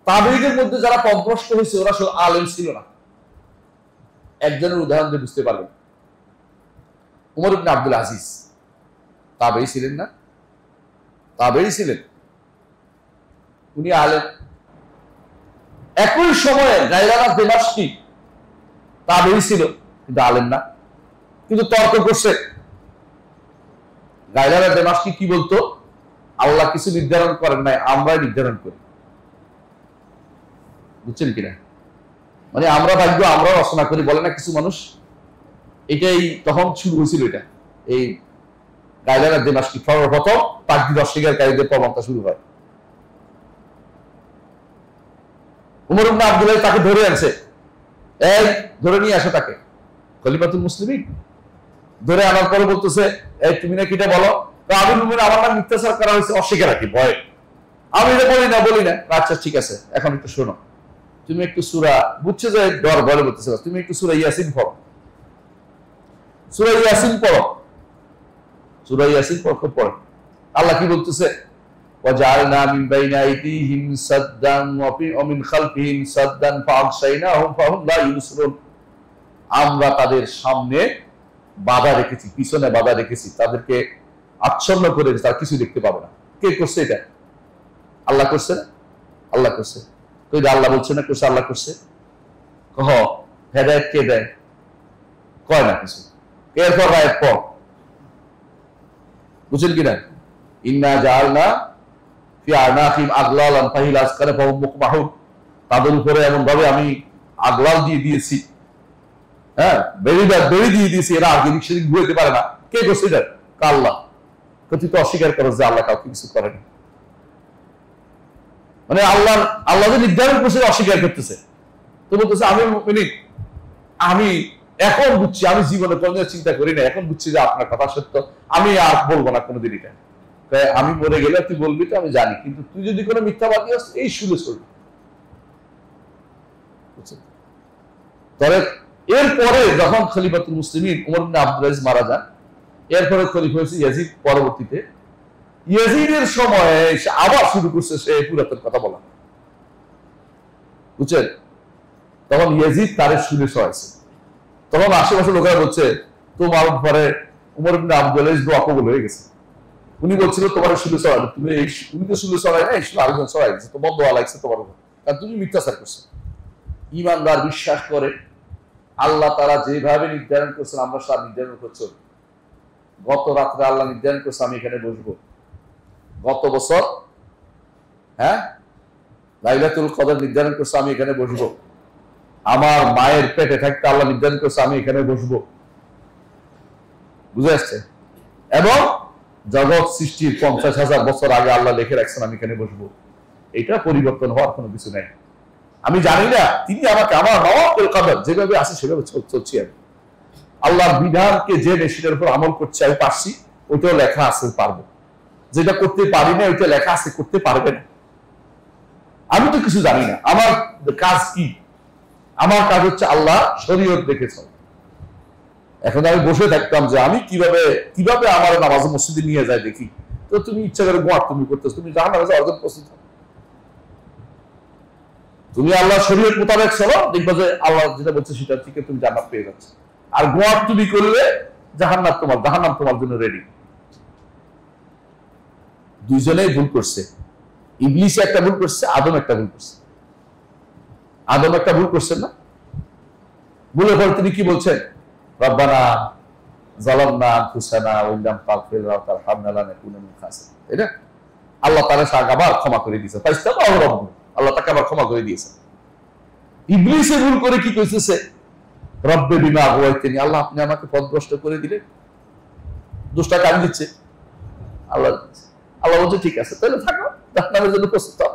তাবেঈদের মধ্যে যারা পথভ্রষ্ট হয়েছে ওরা আলেম ছিল না। একজনের উদাহরণ দিয়ে বুঝতে পারবেন। উমর ইবনে আব্দুল আজিজ তাবেঈ ছিলেন না? তাবেঈ ছিলেন, উনি আলেম। একই সময়ে গায়লানা দিমাশকি তাবেঈ ছিল, কিন্তু আলেম না, কিন্তু তর্ক করছে। গায়লানা দিমাশকি কি বলতো? আল্লাহ কিছু নির্ধারণ করেন নাই, আমরাই নির্ধারণ করি। বুঝছেন কিনা? মানে আমরা ভাগ্য আমরা রচনা করি বলে না কিছু মানুষ। এটাই তখন শুরু হয়েছিল, এটা এই গাইলানের দেমাশকি সর্বপ্রথম তাকদীর অস্বীকারীদের প্রবণতা শুরু হয়। উমর ইবনে আব্দুল্লাহ তাকে ধরে আনছে, এই ধরে নিয়ে আসো তাকে, খলিফাতুল মুসলিমিন। ধরে আনার পরে বলতেছে, এই তুমি না কিটা বলো? আমির মুমিনিন আমার নাম মিথ্যাচার করা হয়েছে, অস্বীকার রাখি ভয়। আমি এটা বলি না। আচ্ছা ঠিক আছে, এখন একটু শোনো, তুমি একটু সূরা, বুঝছে যে ডর বলে বলতেছে, তুমি একটু সূরা ইয়াসিন পড়ো। সূরা ইয়াসিন পড়ো, সূরা ইয়াসিন পড়ো। আল্লাহ কি বলতেছে? ওয়াজআলনা মিন বাইনি আইদিহিম সাদ্দান ওয়া মিন খালফিহিম সাদ্দান ফাআগশাইনাহুম ফাহুম লা ইউবসিরুন। আমরা তাদের সামনে বাধা রেখেছি, পিছনে বাধা রেখেছি, তাদেরকে আচ্ছন্ন করে রেখেছি, তারা কিছু দেখতে পাবে না। কে করছে এটা? আল্লাহ করছে না? আল্লাহ করছে। তো এটা আল্লাহ বলছে না করছে? আল্লাহ করছে। কহ হেদায়েত কে দেয়? কয় না কিছু। এরপর রায়ের পর বুঝলেন কিনা? ইন্না জাআলনা ফি আনাকিম আগলালান ফাহিল আসকারা ফাহুম মুকমাহুন। তাদের উপরে এমন ভাবে আমি আগলাল দিয়ে দিয়েছি, হ্যাঁ, বেড়ি দিয়ে দিয়েছি, এরা আগে দিক সেদিক ঘুরতে পারে না। কে করছে এটা? আল্লাহ। তুই তো অস্বীকার করো যে আল্লাহ কাউকে কিছু করেনি। মানে আল্লাহ যে নির্ধারণ করছে অস্বীকার করতেছে। তো বলতেছে আমির মুমিনিন, আমি এখন বুঝছি, আমি জীবনে কোনোদিন চিন্তা করি না, এখন বুঝছি যে আপনার কথা সত্য, আমি আর বলবো না কোনোদিন এটা। আমি মরে গেলে তুই বলবি তো আমি জানি, কিন্তু তুই যদি কোনো মিথ্যাবাদী হস এই শুনে চলবি। তবে এরপরে যখন খলিফাতুল মুসলিমিন উমর ইবনে আব্দুল আজিজ মারা যান, এরপরে খলিফা হয়েছে ইয়াজিদ। পরবর্তীতে ইয়াজিদের সময়ে আবার শুরু করছে সে পুরাতন কথা বলা, বুঝছেন? তখন ইয়াজিদ তারে শুনে সহায়ছে। তখন আশেপাশে লোকেরা বলছে তোমার পরে উমর ইবনে আব্দুল আজিজ দোয়া কবুল হয়ে গেছে। উনি বলছিল তোমার শুনে সহায়, তুমি উনি তো শুনে সহায় না, আরেকজন সহায় গেছে, তোমার দোয়া লাগছে তোমার উপর, কারণ তুমি মিথ্যাচার করছো। ঈমানদার বিশ্বাস করে আল্লাহ তাআলা যেভাবে নির্ধারণ করছেন আমরা সব নির্ধারণ করছি। গত রাত্রে আল্লাহ নির্ধারণ করছে আমি এখানে বসবো। গত বছর লাইলাতুল কদর নির্ধারণ করছে আমি এখানে বসবো। আমার মায়ের পেটে থাকতে আল্লাহ নির্ধারণ করছে আমি এখানে বসবো। বুঝে আসছে? এবং জগৎ সৃষ্টির 50,000 বছর আগে আল্লাহ লিখে রাখছেন আমি এখানে বসবো। এটা পরিবর্তন হওয়ার কোনো কিছু নাই। আমি জানি না, তিনি আমাকে আমার নওয়াফিল কদর যেভাবে আছে সেভাবে চলছি আমি। আল্লাহর বিধানকে যে সেটার উপর আমল করছে আমি পারছি, ওইটাও লেখা আছে পারবো। যেটা করতে পারি না ওইটা লেখা আছে করতে পারবে না। আমি তো কিছু জানি না, আমার কাজ কি? আমার কাজ হচ্ছে আল্লাহ শরীয়ত দেখেছ। এখন আমি বসে থাকতাম যে আমি কিভাবে আমার নামাজ মসজিদে নিয়ে যায় দেখি। তো তুমি ইচ্ছা করে গোয়া তুমি করতেছ, তুমি জাহান্নামে যাওয়ার জন্য প্রস্তুত হও। তুমি আল্লাহ শরীয়ত মোতাবেক চলো, দেখবা যে আল্লাহ যেটা বলছে সেটা থেকে তুমি জান্নাত পেয়ে যাচ্ছ। আর গোয়া তুমি করলে জাহান্নাম তোমার জন্য রেডি। দুইজনেই ভুল করছে। ইবলিস একটা ভুল করছে, আদম একটা ভুল করছে। আদম একটা ভুল করছেন না? ভুলের পর তিনি কি বলছেন? রব্বানা যালামনা আনফুসানা ওয়া ইল্লাম তাগফির ওয়া তারহামনা লানাকুনা মিনাল খাসিরিন। তাই না? আল্লাহ তাআলা আবার ক্ষমা করে দিয়েছে। ফাইস্তাগফারা রাব্বু, আল্লাহ তাকে আবার ক্ষমা করে দিয়েছে। ইবলিসে ভুল করে কি কইতেছে? রব্বে বিমা আগাওয়াইতানি, আল্লাহ আপনি আমাকে পথভ্রষ্ট করে দিলেন। দোষটা কার দিচ্ছে? আল্লাহ। আল্লাহ বলছে ঠিক আছে তাহলে থাকো, জাহান্নামের জন্য প্রস্তুত হও।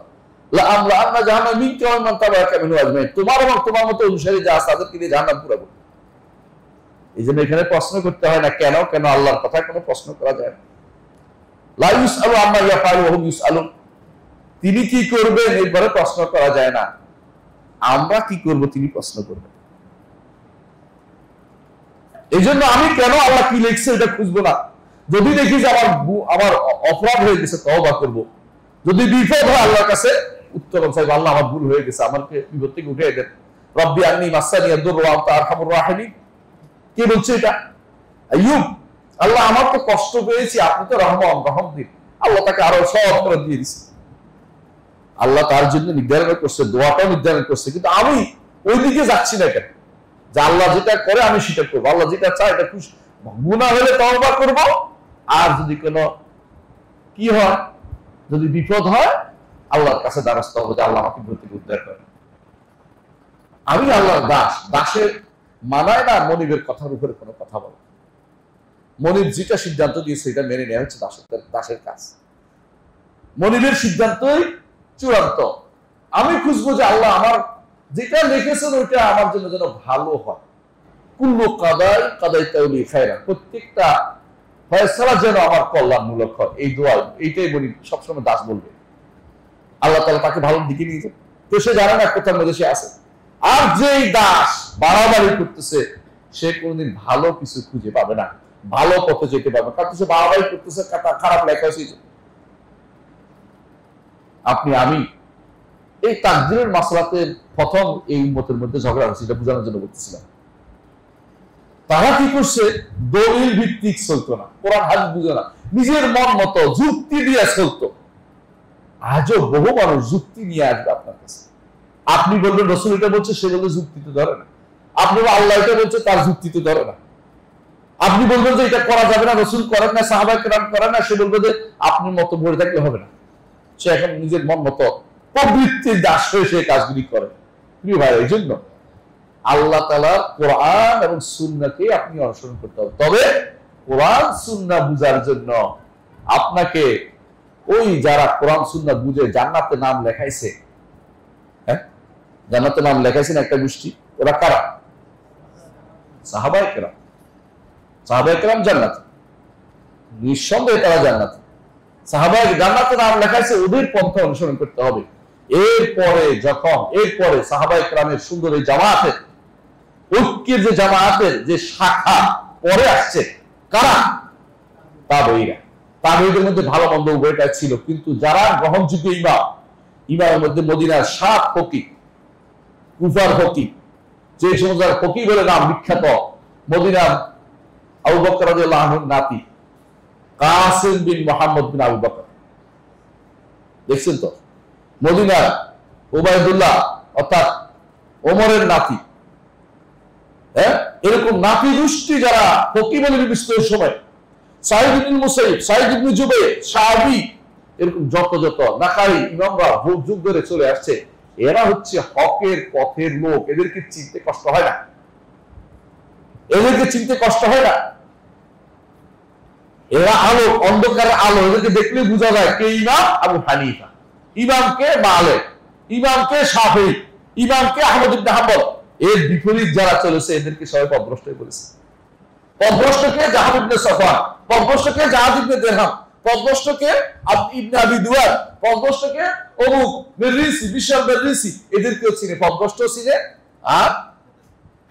লা আমলা আন্না জাহান্নাম মিনকা ওয়া মান তাবাআকা মিনহু আজমাইন, তোমার এবং তোমার মতো অনুসারী যা আছে তাদেরকে দিয়ে জাহান্নাম পুরাবো। এইজন্য এখানে প্রশ্ন করতে হয় না কেন আল্লাহর কথা কোনো প্রশ্ন করা যায় না। লা ইউসআলু আম্মা ইয়াফআলু ওয়া হুম ইউসআলুন, তিনি কি করবেন এরপরে প্রশ্ন করা যায় না। আমরা কি করব তিনি প্রশ্ন করবেন। এইজন্য আমি কেন আল্লাহ কি লিখছে এটা খুঁজবো না। যদি দেখি যে আমার অপরাধ হয়ে গেছে তওবা করব। যদি বিপদ হয় আল্লাহর কাছে উত্তরণ চাইবো, আল্লাহ আমার ভুল হয়ে গেছে, আমাকে বিপদ থেকে উঠিয়ে দেন। রব্বি আন্নী মাসানি আদ-দুর ওয়া আনতা আরহামুর রাহিমিন। কে বলছে এটা? আইয়ুব। আল্লাহ আমার তো কষ্ট পেয়েছি, আপনি তো রহম দিন। আল্লাহ তাকে আরো সব করে দিয়ে দিয়েছে। আল্লাহ তার জন্য নির্ধারণ করছে, দোয়াটাও নির্ধারণ করছে, কিন্তু আমি ওই দিকে যাচ্ছি না কেন? যে আল্লাহ যেটা করে আমি সেটা করবো, আল্লাহ যেটা চায় এটা গুনাহ হলে তওবা করব। আর যদি কোনো কি হয় যদি বিপদ হয় আল্লাহর কাছে দ্বারস্থ হবো যে আল্লাহ আমাকে বিপদ থেকে উদ্ধার করেন। আমি আল্লাহর দাস, দাসের মানায় না মনিবের কথার উপরে কোনো কথা বলা। মনিব যেটা সিদ্ধান্ত দিয়েছে এটা মেনে নেওয়া হচ্ছে দাসের কাজ। মনিবের সিদ্ধান্তই চূড়ান্ত। আমি খুঁজবো যে আল্লাহ আমার যেটা লিখেছেন ওইটা আমার জন্য যেন ভালো হয়। কুল্লু কাদাই কাদাই তাউলি খায়রা, প্রত্যেকটা ফয়সালা যেন আমার কল্যাণমূলক হয়। এই দোয়া, এইটাই মনিব সবসময় দাস বলবে। আল্লাহ তাআলা তাকে ভালো দিকে নিয়ে যাবে, তো সে জানে না কোথার মধ্যে সে আছে। আর যেই দাস বাড়াবাড়ি করতেছে সে কোনদিন ভালো কিছু খুঁজে পাবে না, ভালো পথে যেতে পারবে, কারণ সে বাড়াবাড়ি করতেছে, খারাপ লেখা হয়েছে। আপনি আমি এই তাকদীরের মাসলাতে প্রথম এই উম্মতের মধ্যে ঝগড়া হচ্ছে, এটা বোঝানোর জন্য বলতেছিলাম। তারা কি করছে, দলিল ভিত্তিক চলতো না, কোরআন হাদিস বুঝে না, নিজের মন মতো যুক্তি দিয়ে চলতো। আজও বহু মানুষ যুক্তি নিয়ে আসবে আপনার কাছে। আপনি বলবেন রাসূল এটা বলছে, সে বলবে যুক্তি তো ধরে না। আপনি আল্লাহ এটা বলছে, তার যুক্তি তো ধরে না। আপনি বলবেন যে এটা করা যাবে না, রাসূল করেন না, সাহাবায়ে কেরাম করেন না, সে বলবে যে আপনি মত ভরে থাকলে হবে না। সে এখন নিজের মন মতো প্রবৃত্তির দাস হয়ে সে কাজগুলি করে। প্রিয় ভাই, এই জন্য আল্লাহ তাআলার কোরআন এবং সুন্নাহকে আপনি অনুসরণ করতে হবে। তবে কোরআন সুন্নাহ বুঝার জন্য আপনাকে ওই যারা কোরআন সুন্নাহ বুঝে জান্নাতে নাম লেখাইছে, হ্যাঁ জান্নাতে নাম লেখাইছেন একটা গোষ্ঠী, ওরা কারা? সাহাবায়ে কেরাম। সাহাবায়ে কেরাম জান্নাতে, নিঃসন্দেহে তারা জান্নাতে। সাহাবায়ে জান্নাতে নাম লেখাইছে, ওদের পন্থা অনুসরণ করতে হবে। এরপরে সাহাবায়ে কেরামের সুন্দর এই জামায়াতের ঐক্যের যে জামায়াতের যে শাখা পরে আসছে, কারা? তাবেঈরা। তাবেঈদের মধ্যে ভালো মন্দ উভয়টা ছিল, কিন্তু যারা গ্রহণযোগ্য ইমামের মধ্যে মদিনার 7 ফকিহ, কুফার ফকিহ, যে সমস্ত ফকিহ বলে নাম বিখ্যাত, মদিনার আবু বকর রাদিয়াল্লাহু আনহুর নাতি কাসিম বিন মুহাম্মদ বিন আবু বকর, দেখছেন তো? মদিনার উবাইদুল্লাহ অর্থাৎ ওমরের নাতি, হ্যাঁ এরকম নাতি গোষ্ঠী যারা ফকিহ বলে বিবেচিত ওই সময়, সাঈদ ইবনে মুসাইয়িব, সাঈদ ইবনে জুবাইর, শাআবী, এরকম যত নাকাই ইমামরা যুগ ধরে চলে আসছে, এরা হচ্ছে হকের পথের লোক। এদেরকে চিনতে কষ্ট হয় না, এদেরকে চিনতে কষ্ট হয় না। এরা আলো, অন্ধকারের আলো, এদেরকে দেখলে বোঝা যায় কে ইমাম আবু হানিফা, ইমামকে মালিক, ইমামকে শাফিঈ, ইমামকে আহমদ ইবনে হাম্বল। এর বিপরীত যারা চলেছে এদেরকে সবাই পথভ্রষ্ট বলেছে। পথভ্রষ্টকে জাহাব ইবনে সাফওয়ান, পথভ্রষ্টকে জাহাদ ইবনে দিরহাম, পথভ্রষ্টকে ইবনে আবি দুয়ার, পথভ্রষ্টকে অমুক মেররিসি, বিশাল মেররিসি, এদেরকেও চিনে, পথভ্রষ্ট চিনে। আর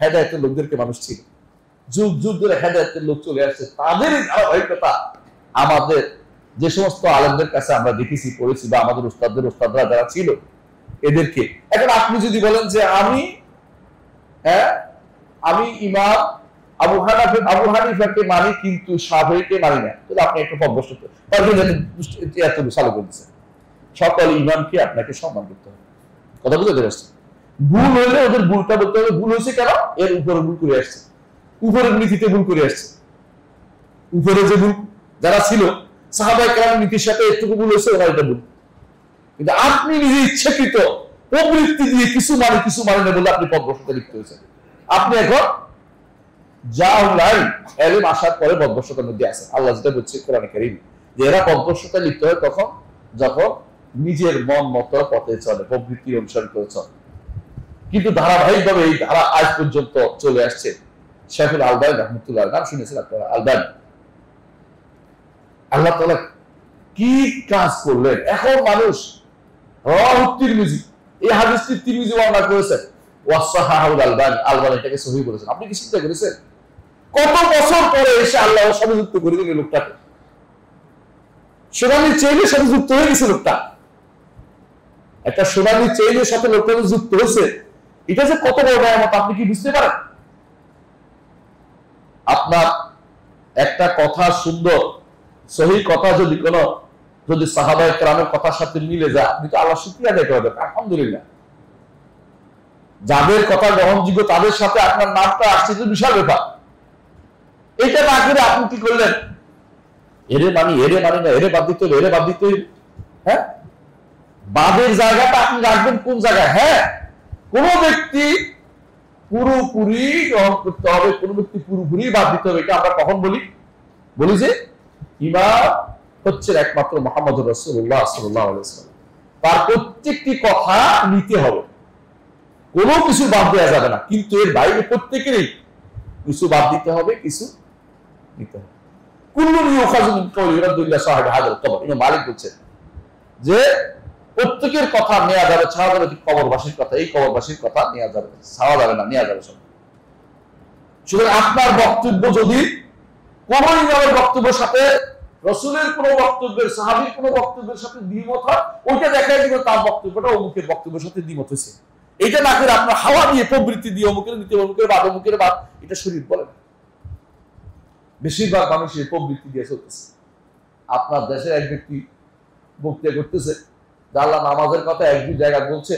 হেদায়েতের লোকদেরকে মানুষ চিনে। যুগ যুগ ধরে হেদায়েতের লোক চলে আসছে, তাদেরই ধারাবাহিকতা আমাদের যে সমস্ত আলেমদের কাছে আমরা দেখেছি, পড়েছি, বা আমাদের উস্তাদরা যারা ছিল এদেরকে। এখন আপনি যদি বলেন যে আমি ইমাম আবু হানিফাকে মানি কিন্তু শাফিঈকে মানি না, তাহলে আপনি একটা পথভ্রষ্ট, তার জন্য এত চালু করে দিচ্ছেন। সকল ইমামকে আপনাকে সম্মান করতে হবে। কথা বুঝতে পারছেন? ভুল হইলে ওদের ভুলটা বলতে হবে, ভুল হয়েছে কেন, এর উপরে ভুল করে আসছে, উপরের নীতিতে ভুল করে আসছে। উপরে যে ভুল যারা ছিল সাহাবায়ে কেরামের নীতির সাথে একটু ভুল হয়েছে, ওরা এটা ভুল। কিন্তু আপনি নিজে ইচ্ছাকৃত প্রবৃত্তি দিয়ে কিছু মানে না বলে আপনি পথভ্রষ্টতা লিপ্ত হয়েছেন। আপনি এখন এলিম আসার পরে পথভ্রষ্টতার মধ্যে আছে। আল্লাহ যেটা বলছে কোরআনে কারীম, যে এরা পথভ্রষ্টতা লিপ্ত হয় তখন যখন নিজের মন মতো পথে চলে, প্রবৃত্তি অনুসরণ করে চলে। কিন্তু ধারাবাহিকভাবে এই ধারা আজ পর্যন্ত চলে আসছে। শাইখুল আলবানী রাহমাতুল্লাহ, নাম শুনেছেন আপনারা? আলবানী, আল্লাহ তাআলা কি কাজ করলেন। এখন মানুষ তিরমিজি, এই হাদিসটি তিরমিজি বর্ণনা করেছেন, ওয়াসাহাহুল আলবানী, আলবানী এটাকে সহিহ বলেছেন। আপনি কি চিন্তা করেছেন কত বছর পরে এসে আল্লাহ সাথে যুক্ত করে দিলেন লোকটাকে? সোনালী চেইনের সাথে যুক্ত হয়ে গেছে লোকটা, একটা সোনালী চেইনের সাথে লোকটা যুক্ত হয়েছে। এটা যে কত বড় নিয়ামত আপনি কি বুঝতে পারেন? আপনার একটা কথা সুন্দর সহি কথা যদি সাহাবায়ে কেরামের কথার সাথে মিলে যায়, আপনি তো আল্লাহ শুকরিয়া আদায় করবেন, আলহামদুলিল্লাহ। যাদের কথা গ্রহণযোগ্য তাদের সাথে আপনার নামটা আসছে, তো বিশাল ব্যাপার। এটা না করে আপনি কি করলেন, এরে মানি না, এরে বাদ দিতে হবে, হ্যাঁ, বাদের জায়গাটা আপনি রাখবেন কোন জায়গায়? হ্যাঁ, কোন ব্যক্তি পুরোপুরি গ্রহণ করতে হবে, কোন ব্যক্তি পুরোপুরি বাদ দিতে হবে। এটা আমরা কখন বলি? বলি যে ইমাম হচ্ছে একমাত্র মুহাম্মদুর রাসূলুল্লাহ সাল্লাল্লাহু আলাইহি ওয়াসাল্লাম, তার প্রত্যেকটি কথা নিতে হবে, কোনো কিছু বাদ দেওয়া যাবে না। কিন্তু এর বাইরে প্রত্যেকেরই কিছু বাদ দিতে হবে, কিছু নিতে হবে। কুল্লুন ইউখাযু মিন কাওলি রাদ্দুল্লাহ সাহেব হাযাল কবর, ইমাম মালিক বলছেন যে প্রত্যেকের কথা নেওয়া যাবে, ছাড়া যাবে কবরবাসীর কথা, এই কবরবাসীর কথা নেওয়া যাবে, ছাড়া যাবে না, নেওয়া যাবে সব। সুতরাং আপনার বক্তব্য যদি কোন ইমামের বক্তব্যের সাথে, রাসূলের কোন বক্তব্যের, সাহাবীর কোন বক্তব্যের সাথে দ্বিমত হয়, ওইটা দেখাই দিবে তার বক্তব্যটা অমুকের বক্তব্যের সাথে দ্বিমত হয়েছে। এইটা না করে আপনার হাওয়া দিয়ে প্রবৃত্তি দিয়ে অমুকের নিতে, অমুকের বাদ, অমুকের বাদ, এটা শরীর বলে না। বেশিরভাগ মানুষের প্রবৃত্তি দিয়ে চলতেছে। আপনার দেশের এক ব্যক্তি বক্তৃতা করতেছে যে আল্লাহ নামাজের কথা এক দুই জায়গায় বলছে,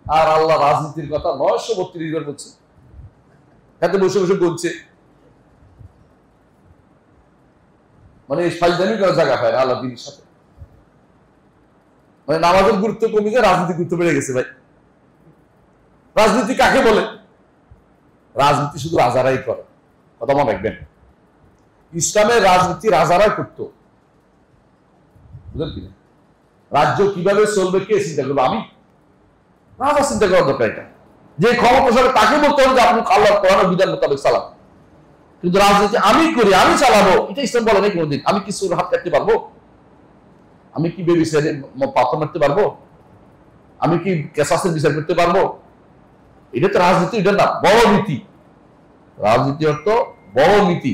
আর আল্লাহ রাজনীতির কথা 932 বার বলছে, হাতে বসে বসে বলছে। মানে ফাইজলামি করার জায়গা হয় না আল্লাহ দিনের সাথে। মানে নামাজের গুরুত্ব কমে যায়, রাজনীতির গুরুত্ব বেড়ে গেছে। ভাই, রাজনীতি কাকে বলে? রাজনীতি শুধু রাজারাই করে, কথা মনে রাখবেন। ইসলামের রাজনীতি রাজারাই করতো, বুঝলেন কিনা? রাজ্য কিভাবে চলবে কে চিন্তা করবো? আমি? রাজা চিন্তা করার দরকার। এটা যে ক্ষমতাশালী তাকে বলতে হবে যে আপনি আল্লাহর কোরআন বিধান মোতাবেক চালান। কিন্তু রাজনীতি আমি করি, আমি চালাবো, এটা ইসলাম বলে নাই কোনোদিন। আমি কি সুর হাত কাটতে পারবো? আমি কি বেবিচারে পাথর মারতে পারবো? আমি কি কেসাসের বিচার করতে পারবো? এটা তো রাজনীতি, এটা না, বড় নীতি। রাজনীতি অর্থ বড় নীতি।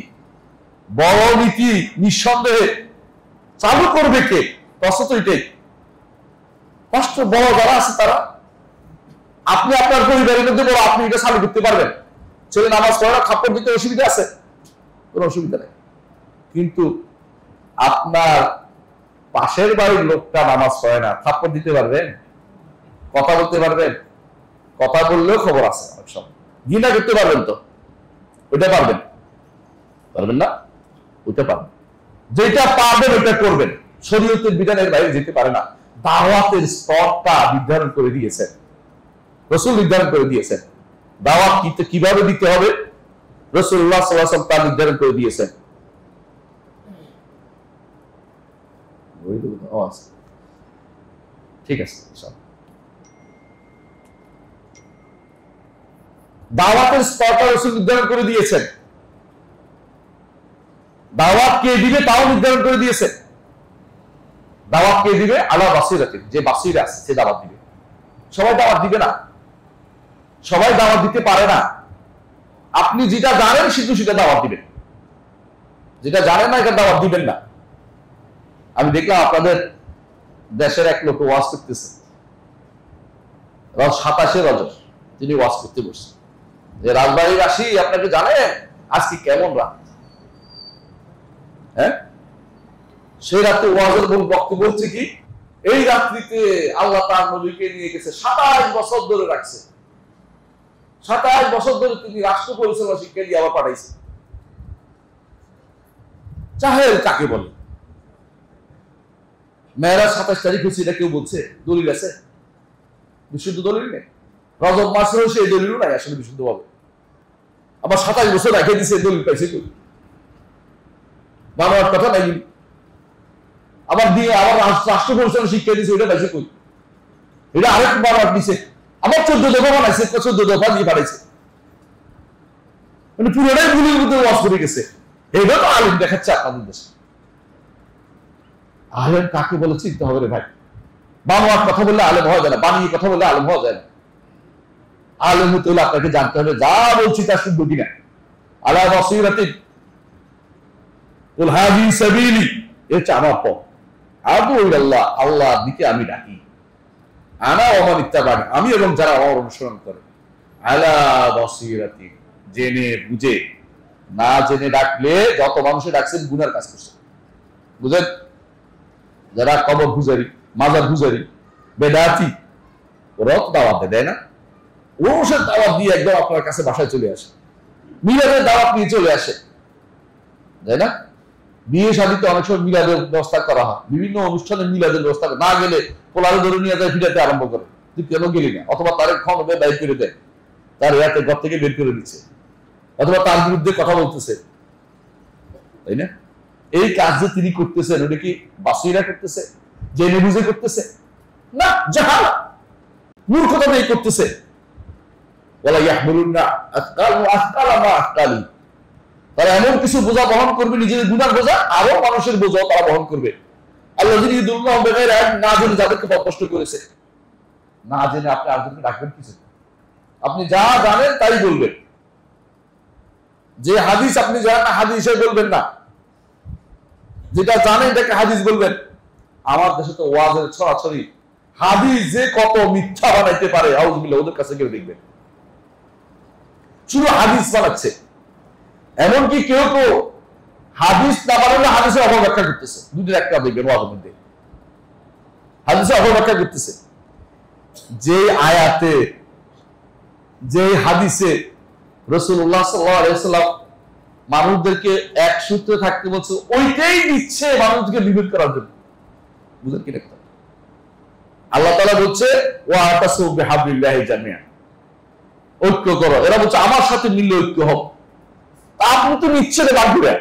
বড় নীতি নিঃসন্দেহে চালু করবে কে? প্রশ্ন তো এটাই। কষ্ট বড় যারা আছে তারা। আপনি আপনার পরিবারের মধ্যে বড়, আপনি এটা চালু করতে পারবেন। ছেলে নামাজ পড়া, খাপ্পড় দিতে অসুবিধা আছে? কোনো অসুবিধা নেই। কিন্তু আপনার পাশের বাড়ির লোকটা নামাজ পড়ে না, খাপ্পড় দিতে পারবেন? কথা বলতে পারবেন? কথা বললেও খবর আছে অনেক সময়। ঘৃণা করতে পারবেন তো? ওইটা পারবেন? পারবেন না? ওইটা পারবেন। যেটা পারবেন ওইটা করবেন। শরীয়তের বিধানের বাইরে যেতে পারে না। দাওয়াতের স্তরটা নির্ধারণ করে দিয়েছেন, রাসূল নির্ধারণ করে দিয়েছেন। দাওয়াত কিভাবে দিতে হবে রাসূলুল্লাহ সাল্লাল্লাহু আলাইহি ওয়াসাল্লাম তা নির্ধারণ করে দিয়েছেন। ঠিক আছে, দাওয়াতের স্তরটা রাসূল নির্ধারণ করে দিয়েছেন। দাওয়াত কে দিবে তাও নির্ধারণ করে দিয়েছেন। দাওয়াত কে দিবে? আলা বাসিরাতিন, যে বাসিরা আছে সে দাওয়াত দিবে। সবাই দাওয়াত দিবে না, সবাই দাওয়াত দিতে পারে না। আপনি যেটা জানেন শুধু সেটা দাওয়াত দিবেন, যেটা জানেন না এটা দাওয়াত দিবেন না। আমি দেখলাম আপনাদের দেশের এক লোক ওয়াজ করতেছে, 27 রজব তিনি ওয়াজ করতে বসছেন যে রাজবাড়িবাসী আপনাকে জানেন আজকে কেমন রাত। হ্যাঁ, সেই রাতে ওয়াজের মূল বক্তব্য হচ্ছে কি, এই রাত্রিতে আল্লাহ তার নবীকে নিয়ে গেছে 27 বছর ধরে রাখছে, 27 বছর ধরে তিনি রাষ্ট্র পরিচালনা শিক্ষা দিয়ে আবার পাঠাইছে। জাহেল কাকে বলে? মেয়েরাজ 27 তারিখ হচ্ছে এটা কেউ বলছে? দলিল আছে? বিশুদ্ধ দলিল নেই। রজব মাসেও সেই দলিলও নাই আসলে বিশুদ্ধ ভাবে। আবার 27 বছর রেখে দিছে, দলিল পাইছে কই? বাবার কথা নাই। আবার দিয়ে আবার রাষ্ট্র পরিচালনা শিক্ষা দিয়েছে, এটা পাইছে কই? এটা আরেক বাবার দিছে, আবার 14 দফা বানাইছে, 14 দফা দিয়ে পাঠাইছে। মানে পুরোটাই ভুলের মধ্যে ওয়াজ করে গেছে। এটা তো আলেম দেখাচ্ছে আপনাদের দেশে। আলেম কাকে বলে চিনতে হবে রে ভাই। বানোয়ার কথা বললে আলেম হওয়া যায় না, বানিয়ে কথা বললে আলেম হওয়া যায় না। আলেম হতে হলে আপনাকে জানতে হবে যা বলছি তা শুদ্ধ কিনা। আলা বাসীরাতিন কুল হাযিহি সাবিলি, এটা আমার পথ। আদু ইলাল্লাহ, আল্লাহর দিকে আমি ডাকি। আনা ওয়া মান ইত্তাবা'নি, আমি এবং যারা আমার অনুসরণ করে। আলা বাসীরাতিন, জেনে বুঝে। না জেনে ডাকলে যত মানুষে ডাকছেন গুনার কাজ করছে, বুঝেন? যারা কবর পূজারি, মাজার পূজারি, বেদাতি, ওরাও তো দাওয়াত দেয় না? ওষুধ দাওয়াত দিয়ে একদম আপনার কাছে বাসায় চলে আসে, মিলাদের দাওয়াত নিয়ে চলে আসে, তাই না? বিয়ে শাদীতে অনেক সময় মিলাদের ব্যবস্থা করা হয়, বিভিন্ন অনুষ্ঠানে মিলাদের ব্যবস্থা না গেলে পোলারে ধরে নিয়ে যায়, ফিরাতে আরম্ভ করে, তুই কেন গেলি না, অথবা তার ক্ষণ ব্যয় করে দেয়, তার ইয়াতে ঘর থেকে বের করে দিচ্ছে, অথবা তার বিরুদ্ধে কথা বলতেছে, তাই না? এই কাজ যে তিনি করতেছেন ওটা কি বাসিরা করতেছে, জেনে বুঝে করতেছে না, জাহাল মূর্খতা দিয়ে করতেছে। ওয়ালা ইয়াহমিলুন্না আথকাল ওয়া আথকালা মা আথকালি, তারা এমন কিছু বোঝা বহন করবে, নিজেদের গুনার বোঝা, আরো মানুষের বোঝাও তারা বহন করবে। আল্লাহ যিনি দুল্লাহ বেগাইরা, না জেনে যাদেরকে পথ কষ্ট করেছে, না জেনে আপনি আরেকজনকে ডাকবেন কিছু, আপনি যা জানেন তাই বলবেন, যে হাদিস আপনি জানেন না হাদিস হিসেবে বলবেন না, যেটা জানেন এটাকে হাদিস বলবেন। আমার দেশে তো ওয়াজের ছড়াছড়ি, হাদিস যে কত মিথ্যা বানাইতে পারে আউযুবিল্লাহ, ওদের কাছে কেউ দেখবেন শুধু হাদিস বানাচ্ছে। এমনকি কেউ কেউ হাদিস না বানালে হাদিসের অপব্যাখ্যা করতেছে, দুটোর একটা দেখবেন ওয়াজের মধ্যে হাদিসের অপব্যাখ্যা করতেছে। যে আয়াতে যে হাদিসে রাসূলুল্লাহ সাল্লাল্লাহু আলাইহি ওয়াসাল্লাম মানুষদেরকে এক সূত্রে থাকতে বলছে, ওইটাই দিচ্ছে মানুষকে বিভেদ করার জন্য। বুঝলেন কি দেখতে, আল্লাহ তাআলা বলছে ওয়াতাসু বিহাবলিল্লাহি জামিআন, ঐক্য করো, এরা বলছে আমার সাথে মিললে ঐক্য হবে। আপনি তো নিচ্ছেন ভাগ করে,